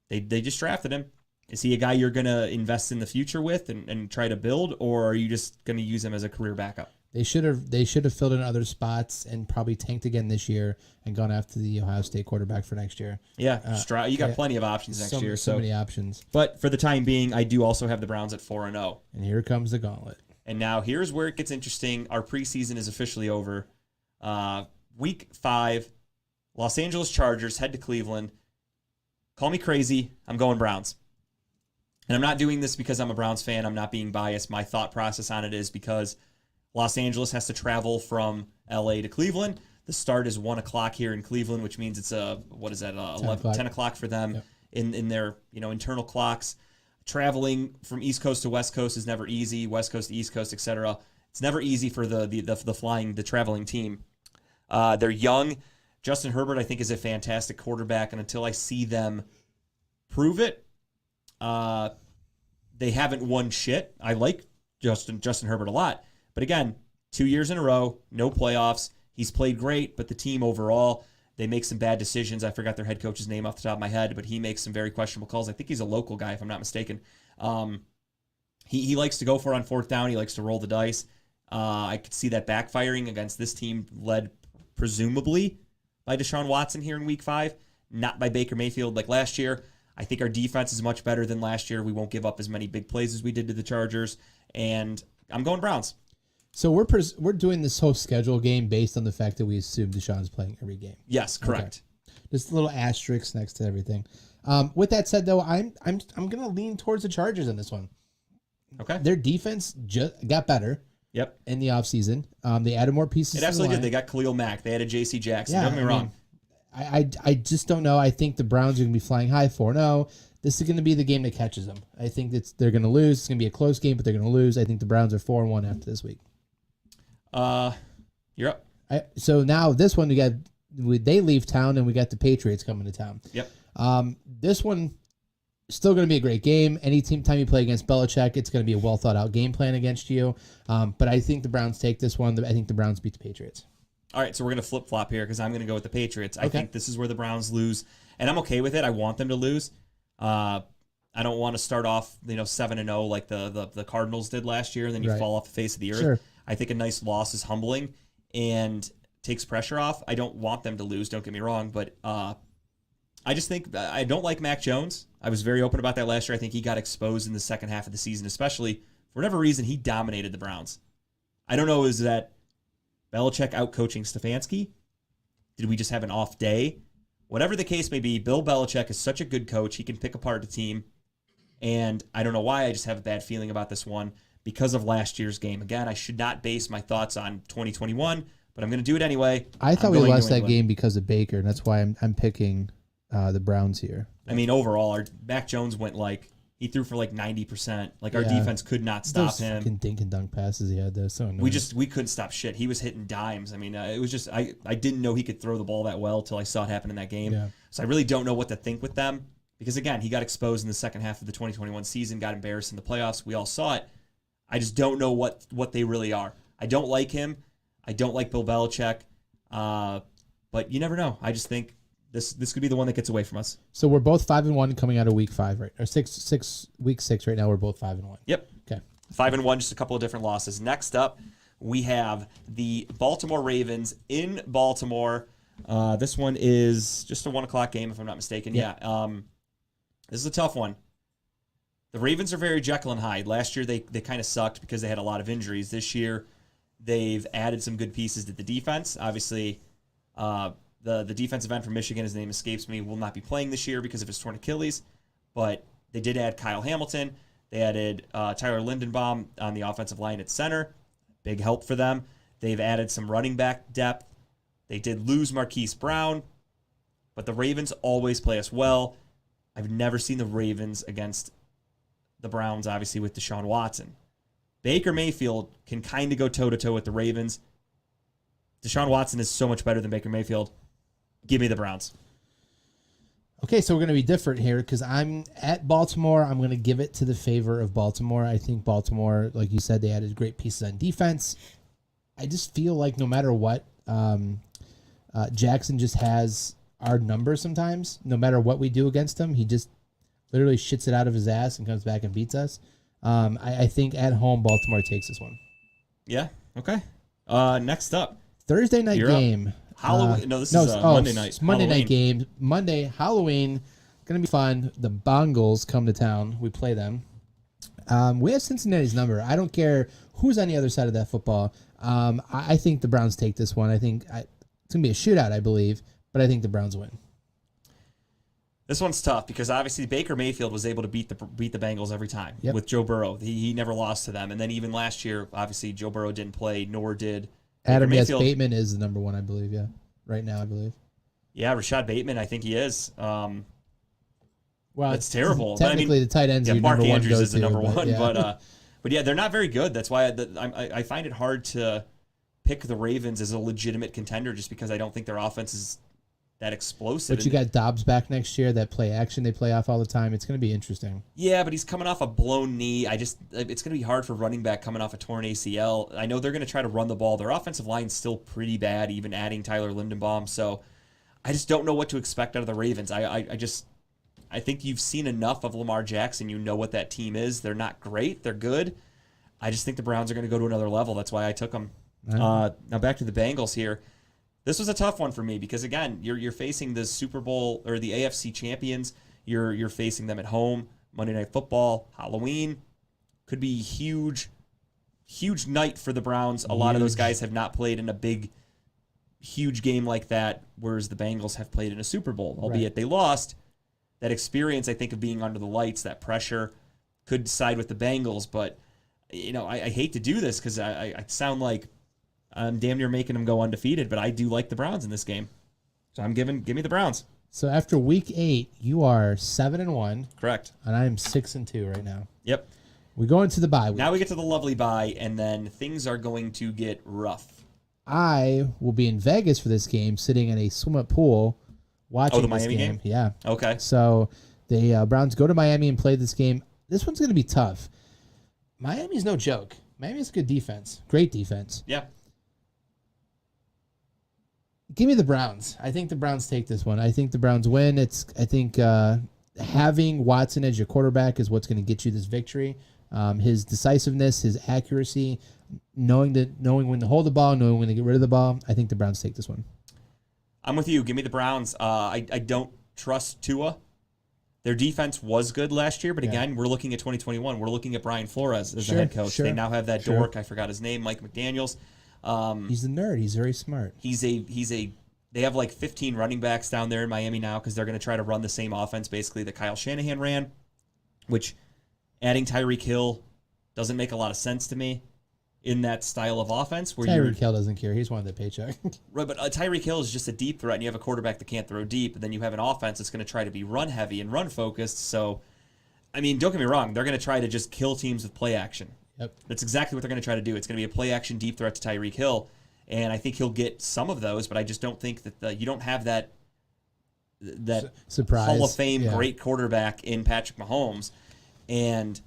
they just drafted him. Is he a guy you're going to invest in the future with and try to build, or are you just going to use him as a career backup? They should have filled in other spots and probably tanked again this year and gone after the Ohio State quarterback for next year. Yeah, you got plenty of options next year. So many options. But for the time being, I do also have the Browns at 4-0. And here comes the gauntlet. And now here's where it gets interesting. Our preseason is officially over. Week 5, Los Angeles Chargers head to Cleveland. Call me crazy. I'm going Browns. And I'm not doing this because I'm a Browns fan. I'm not being biased. My thought process on it is because Los Angeles has to travel from LA to Cleveland. The start is 1 o'clock here in Cleveland, which means it's 10 o'clock for them in their internal clocks. Traveling from East Coast to West Coast is never easy. West Coast to East Coast, etc. It's never easy for the traveling team. They're young. Justin Herbert, I think, is a fantastic quarterback, and until I see them prove it, they haven't won shit. I like Justin Herbert a lot. But again, 2 years in a row, no playoffs. He's played great, but the team overall, they make some bad decisions. I forgot their head coach's name off the top of my head, but he makes some very questionable calls. I think he's a local guy, if I'm not mistaken. He likes to go for it on 4th down. He likes to roll the dice. I could see that backfiring against this team led presumably by Deshaun Watson here in Week 5, not by Baker Mayfield like last year. I think our defense is much better than last year. We won't give up as many big plays as we did to the Chargers, and I'm going Browns. So we're doing this whole schedule game based on the fact that we assume Deshaun's playing every game. Yes, correct. Okay. Just a little asterisk next to everything. With that said, though, I'm gonna lean towards the Chargers in this one. Okay. Their defense just got better. Yep. In the offseason. They added more pieces. It absolutely did. They got Khalil Mack. They added J.C. Jackson. Yeah, Don't get me wrong. I just don't know. I think the Browns are gonna be flying high 4-0. This is going to be the game that catches them. I think they're going to lose. It's going to be a close game, but they're going to lose. I think the Browns are 4-1 after this week. You're up. So now this one, they leave town, and we got the Patriots coming to town. Yep. This one still going to be a great game. Time you play against Belichick, it's going to be a well thought out game plan against you. But I think the Browns take this one. I think the Browns beat the Patriots. All right, so we're going to flip flop here because I'm going to go with the Patriots. Okay. I think this is where the Browns lose, and I'm okay with it. I want them to lose. I don't want to start off 7-0 like the Cardinals did last year, and then you fall off the face of the earth. Sure. I think a nice loss is humbling and takes pressure off. I don't want them to lose, don't get me wrong, but I just think I don't like Mac Jones. I was very open about that last year. I think he got exposed in the second half of the season, especially for whatever reason he dominated the Browns. I don't know, is that Belichick out-coaching Stefanski? Did we just have an off day? Whatever the case may be, Bill Belichick is such a good coach. He can pick apart a team. And I don't know why, I just have a bad feeling about this one because of last year's game. Again, I should not base my thoughts on 2021, but I'm going to do it anyway. I thought we lost that game because of Baker, and that's why I'm picking the Browns here. I mean, overall, our Mac Jones went he threw for 90%. Our defense could not stop Those him. fucking dink and dunk passes he had there, so annoying. We couldn't stop shit. He was hitting dimes. I mean, it was just I didn't know he could throw the ball that well till I saw it happen in that game. Yeah. So I really don't know what to think with them because again, he got exposed in the second half of the 2021 season, got embarrassed in the playoffs. We all saw it. I just don't know what they really are. I don't like him. I don't like Bill Belichick. But you never know. I just think this could be the one that gets away from us. So we're both 5-1 coming out of week 5, right? Or week 6 right now. We're both 5-1. Yep. Okay. 5-1, just a couple of different losses. Next up, we have the Baltimore Ravens in Baltimore. This one is just a 1:00 game, if I'm not mistaken. Yeah. This is a tough one. The Ravens are very Jekyll and Hyde. Last year, they kind of sucked because they had a lot of injuries. This year, they've added some good pieces to the defense. Obviously, the defensive end from Michigan, his name escapes me, will not be playing this year because of his torn Achilles. But they did add Kyle Hamilton. They added Tyler Lindenbaum on the offensive line at center. Big help for them. They've added some running back depth. They did lose Marquise Brown. But the Ravens always play us well. I've never seen the Ravens against the Browns, obviously, with Deshaun Watson. Baker Mayfield can kind of go toe-to-toe with the Ravens. Deshaun Watson is so much better than Baker Mayfield. Give me the Browns. Okay, so we're going to be different here because I'm at Baltimore. I'm going to give it to the favor of Baltimore. I think Baltimore, like you said, they added great pieces on defense. I just feel like no matter what, Jackson just has our number sometimes. No matter what we do against him, he just literally shits it out of his ass and comes back and beats us. I think at home, Baltimore takes this one. Yeah, okay. Next up. Thursday night You're game. Up. Halloween. This is Monday night. It's Monday night game. Monday, Halloween. Going to be fun. The Bengals come to town. We play them. We have Cincinnati's number. I don't care who's on the other side of that football. I think the Browns take this one. I think it's going to be a shootout, I believe, but I think the Browns win. This one's tough because obviously Baker Mayfield was able to beat the Bengals every time with Joe Burrow. He never lost to them. And then even last year, obviously Joe Burrow didn't play, nor did Adam, yes, Bateman is the number one, I believe, yeah. Right now, I believe. Yeah, Rashad Bateman, I think he is. Well, it's terrible. Technically, the tight ends are Mark number Andrews one is the number one. Yeah. But yeah, they're not very good. That's why I find it hard to pick the Ravens as a legitimate contender just because I don't think their offense is that explosive. But you got Dobbs back next year, that play action they play off all the time. It's going to be interesting. Yeah, but he's coming off a blown knee. It's going to be hard for running back coming off a torn ACL. I know they're going to try to run the ball. Their offensive line's still pretty bad, even adding Tyler Lindenbaum. So I just don't know what to expect out of the Ravens. I think you've seen enough of Lamar Jackson. You know what that team is. They're not great. They're good. I just think the Browns are going to go to another level. That's why I took them. Now back to the Bengals here. This was a tough one for me because, again, you're facing the Super Bowl or the AFC champions. You're facing them at home. Monday Night Football, Halloween. Could be huge night for the Browns. A lot of those guys have not played in a big, huge game like that, whereas the Bengals have played in a Super Bowl, albeit they lost. That experience, I think, of being under the lights, that pressure, could side with the Bengals. But, I hate to do this because I sound like I'm damn near making them go undefeated, but I do like the Browns in this game. So give me the Browns. So after week 8, you are 7-1. Correct. And I am 6-2 right now. Yep. We go into the bye week. Now we get to the lovely bye, and then things are going to get rough. I will be in Vegas for this game, sitting in a swim-up pool, watching the Miami game? Yeah. Okay. So the Browns go to Miami and play this game. This one's going to be tough. Miami's no joke. Miami's good defense. Great defense. Yeah. Give me the Browns. I think the Browns take this one. I think the Browns win. I think having Watson as your quarterback is what's going to get you this victory. His decisiveness, his accuracy, knowing when to hold the ball, knowing when to get rid of the ball. I think the Browns take this one. I'm with you. Give me the Browns. I don't trust Tua. Their defense was good last year, but again, we're looking at 2021. We're looking at Brian Flores as the head coach. They now have that dork. I forgot his name, Mike McDaniels. He's a nerd. He's very smart. They have like 15 running backs down there in Miami now because they're going to try to run the same offense basically that Kyle Shanahan ran, which adding Tyreek Hill doesn't make a lot of sense to me in that style of offense. Where Tyreek Hill doesn't care. He's wanted the paycheck. Right, but Tyreek Hill is just a deep threat, and you have a quarterback that can't throw deep, and then you have an offense that's going to try to be run heavy and run focused. So, I mean, don't get me wrong. They're going to try to just kill teams with play action. Yep. That's exactly what they're going to try to do. It's going to be a play-action deep threat to Tyreek Hill, and I think he'll get some of those, but I just don't think that you don't have that surprise Hall of Fame great quarterback in Patrick Mahomes. And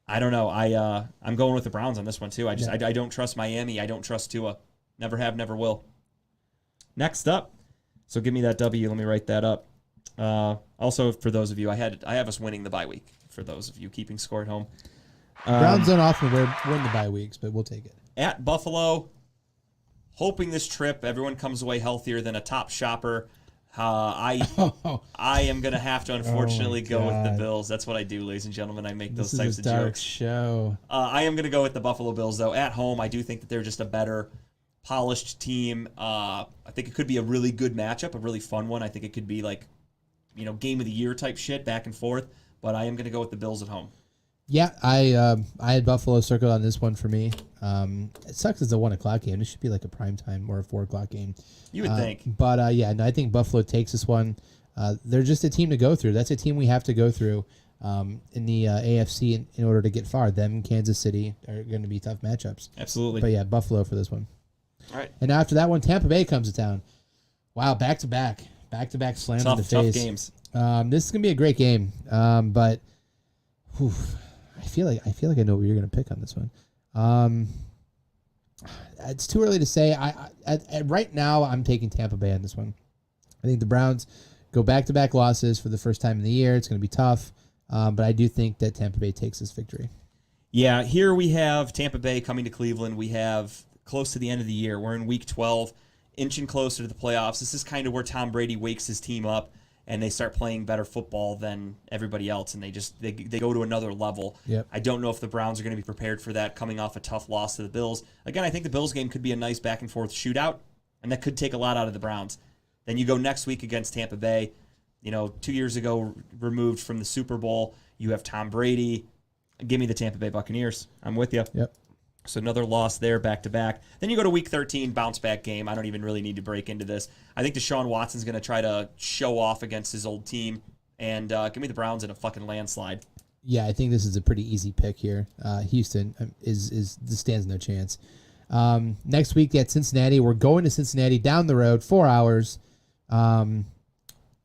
I don't know. I'm going with the Browns on this one, too. I don't trust Miami. I don't trust Tua. Never have, never will. Next up, So give me that W. Let me write that up. Also, for those of you, I have us winning the bye week. For those of you keeping score at home, Browns don't often win the bye weeks, but we'll take it. At Buffalo, hoping this trip everyone comes away healthier than a top shopper. I am gonna have to unfortunately go with the Bills. That's what I do, ladies and gentlemen. I make those types of jokes. Show. I am gonna go with the Buffalo Bills though. At home, I do think that they're just a better, polished team. I think it could be a really good matchup, a really fun one. I think it could be like, game of the year type shit, back and forth. But I am gonna go with the Bills at home. Yeah, I had Buffalo circled on this one for me. It sucks it's a 1:00 game. This should be like a prime time or a 4:00 game. You would think. But I think Buffalo takes this one. They're just a team to go through. That's a team we have to go through in the AFC in order to get far. Them and Kansas City are going to be tough matchups. Absolutely. But yeah, Buffalo for this one. All right. And after that one, Tampa Bay comes to town. Wow, back-to-back slams in the face. Tough games. This is going to be a great game. But whew, I feel like I know what you're going to pick on this one. It's too early to say. Right now, I'm taking Tampa Bay on this one. I think the Browns go back-to-back losses for the first time in the year. It's going to be tough, but I do think that Tampa Bay takes this victory. Yeah, here we have Tampa Bay coming to Cleveland. We have close to the end of the year. We're in Week 12, inching closer to the playoffs. This is kind of where Tom Brady wakes his team up, and they start playing better football than everybody else, and they go to another level. Yep. I don't know if the Browns are going to be prepared for that, coming off a tough loss to the Bills. Again, I think the Bills game could be a nice back-and-forth shootout, and that could take a lot out of the Browns. Then you go next week against Tampa Bay. 2 years ago, removed from the Super Bowl, you have Tom Brady. Give me the Tampa Bay Buccaneers. I'm with you. Yep. So another loss there, back-to-back. Then you go to Week 13, bounce-back game. I don't even really need to break into this. I think Deshaun Watson's going to try to show off against his old team. And give me the Browns in a fucking landslide. Yeah, I think this is a pretty easy pick here. Houston stands no chance. Next week at Cincinnati, we're going to Cincinnati down the road, 4 hours. I'm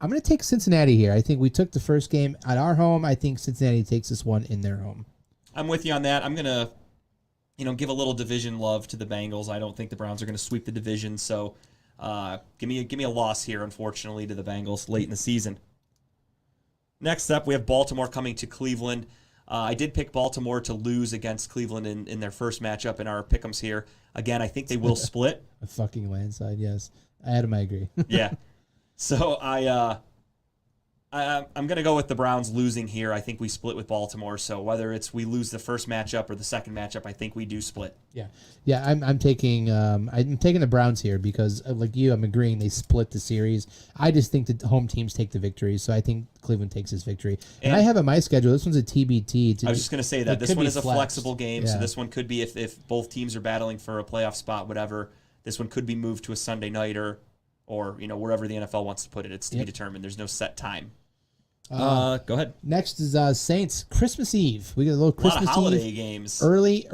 going to take Cincinnati here. I think we took the first game at our home. I think Cincinnati takes this one in their home. I'm with you on that. I'm going to give a little division love to the Bengals. I don't think the Browns are going to sweep the division, so give me a loss here, unfortunately, to the Bengals late in the season. Next up, we have Baltimore coming to Cleveland. I did pick Baltimore to lose against Cleveland in their first matchup in our pick'ems here. Again, I think they will split. A fucking landslide, yes. Adam, I agree. Yeah. So I'm going to go with the Browns losing here. I think we split with Baltimore. So whether it's we lose the first matchup or the second matchup, I think we do split. Yeah. I'm taking the Browns here because, like you, I'm agreeing they split the series. I just think that the home teams take the victory, so I think Cleveland takes this victory. And I have on my schedule, this one's a TBT. I was just going to say that this one is a flexible game, yeah. So this one could be if both teams are battling for a playoff spot, whatever. This one could be moved to a Sunday nighter or wherever the NFL wants to put it. It's to be determined. There's no set time. Go ahead. Next is Saints Christmas Eve. We get a little Christmas a lot of holiday Eve games. Early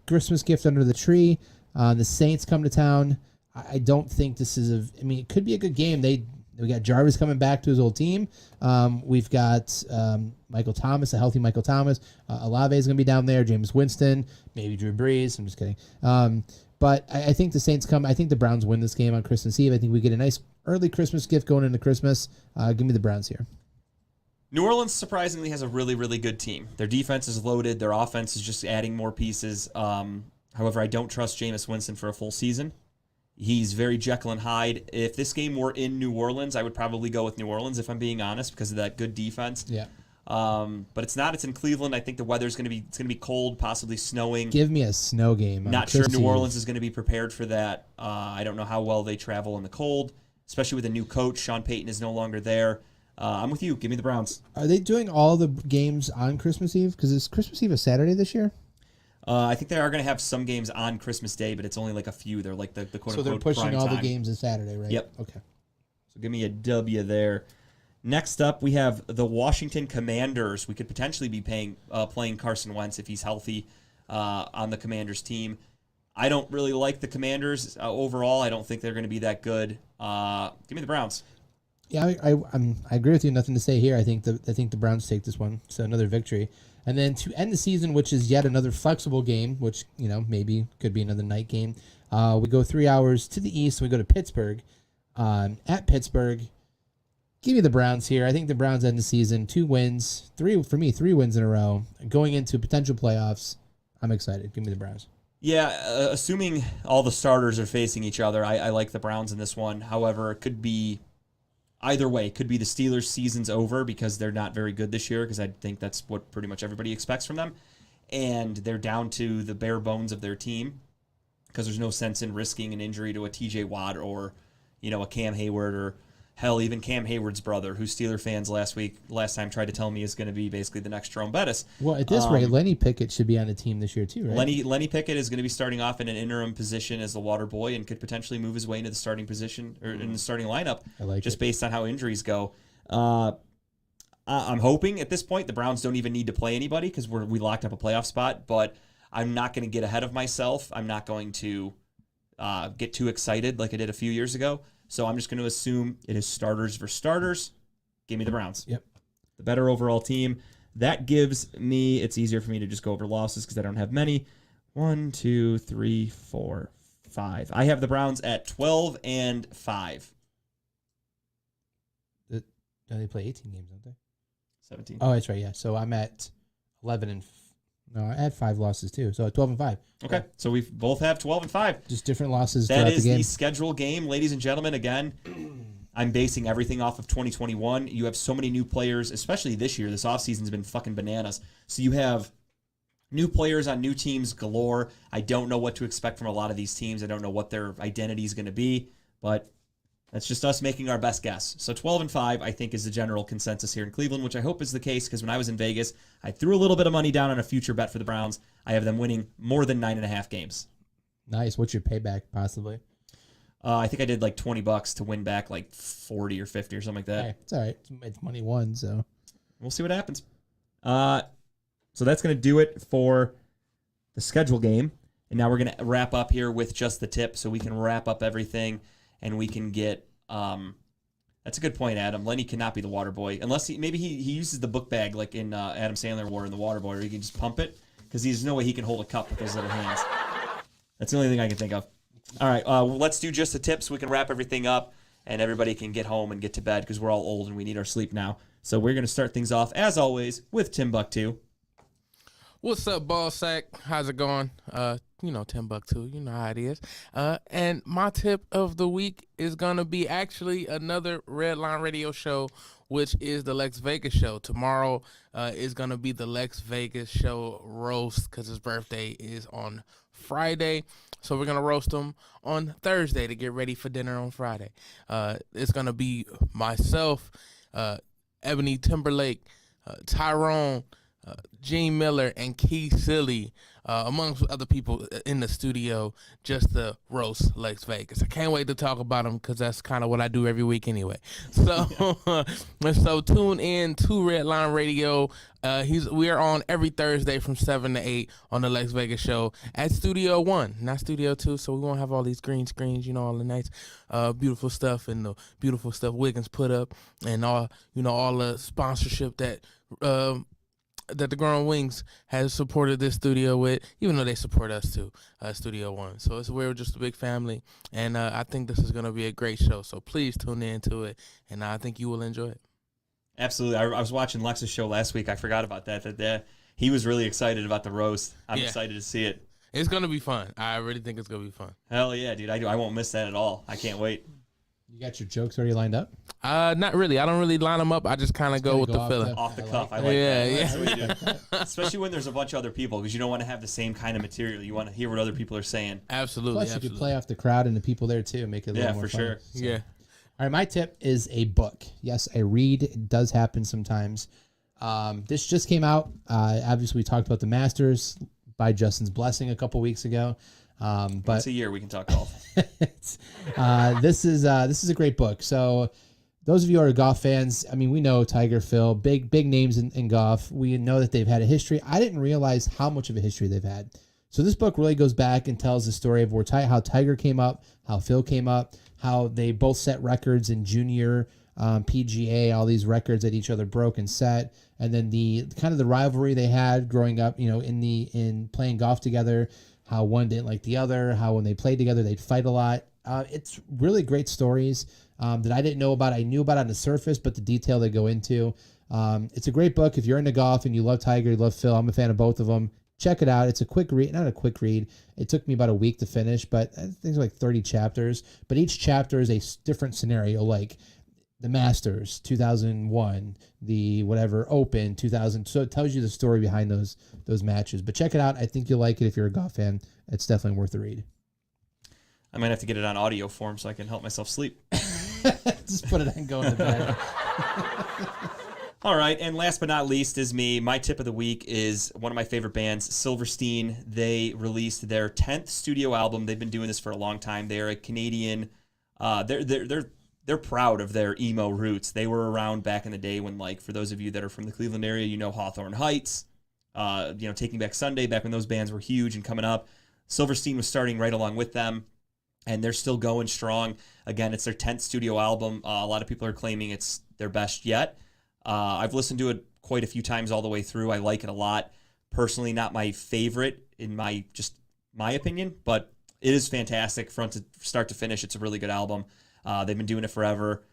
Christmas gift under the tree. The Saints come to town. I don't think this is it could be a good game. We got Jarvis coming back to his old team. We've got Michael Thomas, a healthy Michael Thomas. Olave is going to be down there. James Winston, maybe Drew Brees. I'm just kidding. But I think the Saints come. I think the Browns win this game on Christmas Eve. I think we get a nice early Christmas gift going into Christmas. Give me the Browns here. New Orleans surprisingly has a really, really good team. Their defense is loaded. Their offense is just adding more pieces. However, I don't trust Jameis Winston for a full season. He's very Jekyll and Hyde. If this game were in New Orleans, I would probably go with New Orleans, if I'm being honest, because of that good defense. Yeah. But it's not. It's in Cleveland. I think the weather's going to be cold, possibly snowing. Give me a snow game. Not sure New Orleans is going to be prepared for that. I don't know how well they travel in the cold, especially with a new coach. Sean Payton is no longer there. I'm with you. Give me the Browns. Are they doing all the games on Christmas Eve? Because is Christmas Eve a Saturday this year? I think they are going to have some games on Christmas Day, but it's only like a few. They're like the quote-unquote So they're pushing all time. the games on Saturday, right? Yep. Okay. So give me a W there. Next up, we have the Washington Commanders. We could potentially be playing Carson Wentz if he's healthy on the Commanders team. I don't really like the Commanders overall. I don't think they're going to be that good. Give me the Browns. Yeah, I agree with you. Nothing to say here. I think the Browns take this one. So another victory. And then to end the season, which is yet another flexible game, which maybe could be another night game. We go 3 hours to the east. We go to Pittsburgh. at Pittsburgh. Give me the Browns here. I think the Browns end the season 2 wins, 3 wins in a row. Going into potential playoffs, I'm excited. Give me the Browns. Yeah, assuming all the starters are facing each other, I like the Browns in this one. However, it could be either way. It could be the Steelers' season's over because they're not very good this year, because I think that's what pretty much everybody expects from them. And they're down to the bare bones of their team because there's no sense in risking an injury to a TJ Watt or, a Cam Hayward, or hell, even Cam Hayward's brother, who Steeler fans last time tried to tell me is going to be basically the next Jerome Bettis. Well, at this rate, Lenny Pickett should be on the team this year too, right? Lenny Pickett is going to be starting off in an interim position as the water boy and could potentially move his way into the starting position or in the starting lineup, based on how injuries go. I'm hoping at this point the Browns don't even need to play anybody because we locked up a playoff spot, but I'm not going to get ahead of myself. I'm not going to get too excited like I did a few years ago. So I'm just going to assume it is starters versus starters. Give me the Browns. Yep. The better overall team. That gives me, it's easier for me to just go over losses because I don't have many. 1, 2, 3, 4, 5. I have the Browns at 12-5. They play 18 games, don't they? 17. Oh, that's right. Yeah. So I'm at 11 no, I had 5 losses too. So 12-5. Okay. So we both have 12-5. Just different losses. That is the game. The schedule game, ladies and gentlemen. Again, I'm basing everything off of 2021. You have so many new players, especially this year. This offseason's been fucking bananas. So you have new players on new teams galore. I don't know what to expect from a lot of these teams. I don't know what their identity is going to be, but that's just us making our best guess. So 12-5, I think, is the general consensus here in Cleveland, which I hope is the case because when I was in Vegas, I threw a little bit of money down on a future bet for the Browns. I have them winning more than 9.5 games. Nice. What's your payback, possibly? I think I did like $20 to win back like 40 or 50 or something like that. Hey, it's all right. It's money won, so we'll see what happens. So that's going to do it for the schedule game. And now we're going to wrap up here with just the tip so we can wrap up everything and we can get that's a good point, Adam. Lenny cannot be the water boy unless maybe he uses the book bag like in Adam Sandler wore in the water boy, where he can just pump it because there's no way he can hold a cup with those little hands. That's the only thing I can think of. All right, let's do just the tips so we can wrap everything up and everybody can get home and get to bed because we're all old and we need our sleep now. So we're going to start things off, as always, with Timbuktu. What's up, ball sack? How's it going? Timbuktu, you know how it is. And my tip of the week is going to be actually another Red Line Radio show, which is the Lex Vegas show. Tomorrow is going to be the Lex Vegas show roast because his birthday is on Friday. So we're going to roast him on Thursday to get ready for dinner on Friday. It's going to be myself, Ebony Timberlake, Tyrone, Gene Miller, and Keith Silly, amongst other people in the studio, just to roast Lex Vegas. I can't wait to talk about him because that's kind of what I do every week anyway. So, so tune in to Red Line Radio. We are on every Thursday from 7 to 8 on the Lex Vegas show at Studio 1, not Studio 2. So we won't have all these green screens, all the nice, beautiful stuff and the beautiful stuff Wiggins put up, and all the sponsorship that the Growing Wings has supported this studio with, even though they support us too, Studio One. So we're just a big family, and I think this is going to be a great show. So please tune in to it, and I think you will enjoy it. Absolutely. I was watching Lex's show last week. I forgot about that he was really excited about the roast. I'm excited to see it. It's going to be fun. I really think it's going to be fun. Hell yeah, dude. I won't miss that at all. I can't wait. You got your jokes already lined up? Not really. I don't really line them up. I just kind of go with the feeling. Off the cuff. I like that. That's what you do. Especially when there's a bunch of other people, because you don't want to have the same kind of material. You want to hear what other people are saying. Absolutely. Plus, you could play off the crowd and the people there too, make it a little more fun. Yeah, for sure. So. Yeah. All right, my tip is a book. Yes, I read. It does happen sometimes. This just came out. Obviously, we talked about the Masters by Justin's Blessing a couple weeks ago. But once a year we can talk golf. This is a great book. So those of you who are golf fans, I mean, we know Tiger, Phil, big names in golf. We know that they've had a history. I didn't realize how much of a history they've had. So this book really goes back and tells the story of how Tiger came up, how Phil came up, how they both set records in junior PGA, all these records that each other broke and set, and then the kind of the rivalry they had growing up, in playing golf together. How one didn't like the other, how when they played together, they'd fight a lot. It's really great stories. that I didn't know about. I knew about on the surface, but the detail they go into. It's a great book. If you're into golf and you love Tiger, you love Phil, I'm a fan of both of them. Check it out. It's a quick read, not a quick read. It took me about a week to finish, but I think it's like 30 chapters. But each chapter is a different scenario, like the Masters 2001, the whatever Open 2000. So it tells you the story behind those matches. But check it out. I think you'll like it if you're a golf fan. It's definitely worth the read. I might have to get it on audio form so I can help myself sleep. Just put it on going to bed. All right, and last but not least is me. My tip of the week is one of my favorite bands, Silverstein. They released their 10th studio album. They've been doing this for a long time. They're a Canadian. They're proud of their emo roots. They were around back in the day when, like, for those of you that are from the Cleveland area, you know Hawthorne Heights, Taking Back Sunday, back when those bands were huge and coming up. Silverstein was starting right along with them, and they're still going strong. Again, it's their 10th studio album. A lot of people are claiming it's their best yet. I've listened to it quite a few times all the way through. I like it a lot. Personally, not my favorite in my opinion, but it is fantastic from start to finish. It's a really good album. They've been doing it forever,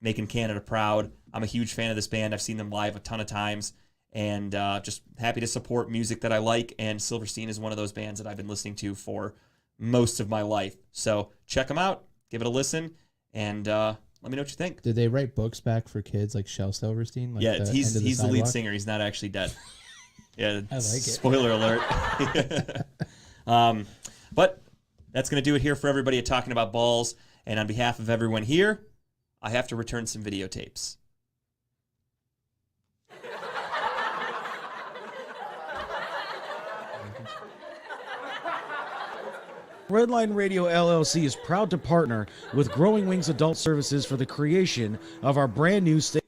making Canada proud. I'm a huge fan of this band. I've seen them live a ton of times, and just happy to support music that I like, and Silverstein is one of those bands that I've been listening to for most of my life. So check them out, give it a listen, and let me know what you think. Did they write books back for kids like Shel Silverstein? Like yeah, he's the lead singer. He's not actually dead. Yeah, I like it. Spoiler alert. But that's going to do it here for everybody at Talking About Balls. And on behalf of everyone here, I have to return some videotapes. Redline Radio LLC is proud to partner with Growing Wings Adult Services for the creation of our brand new state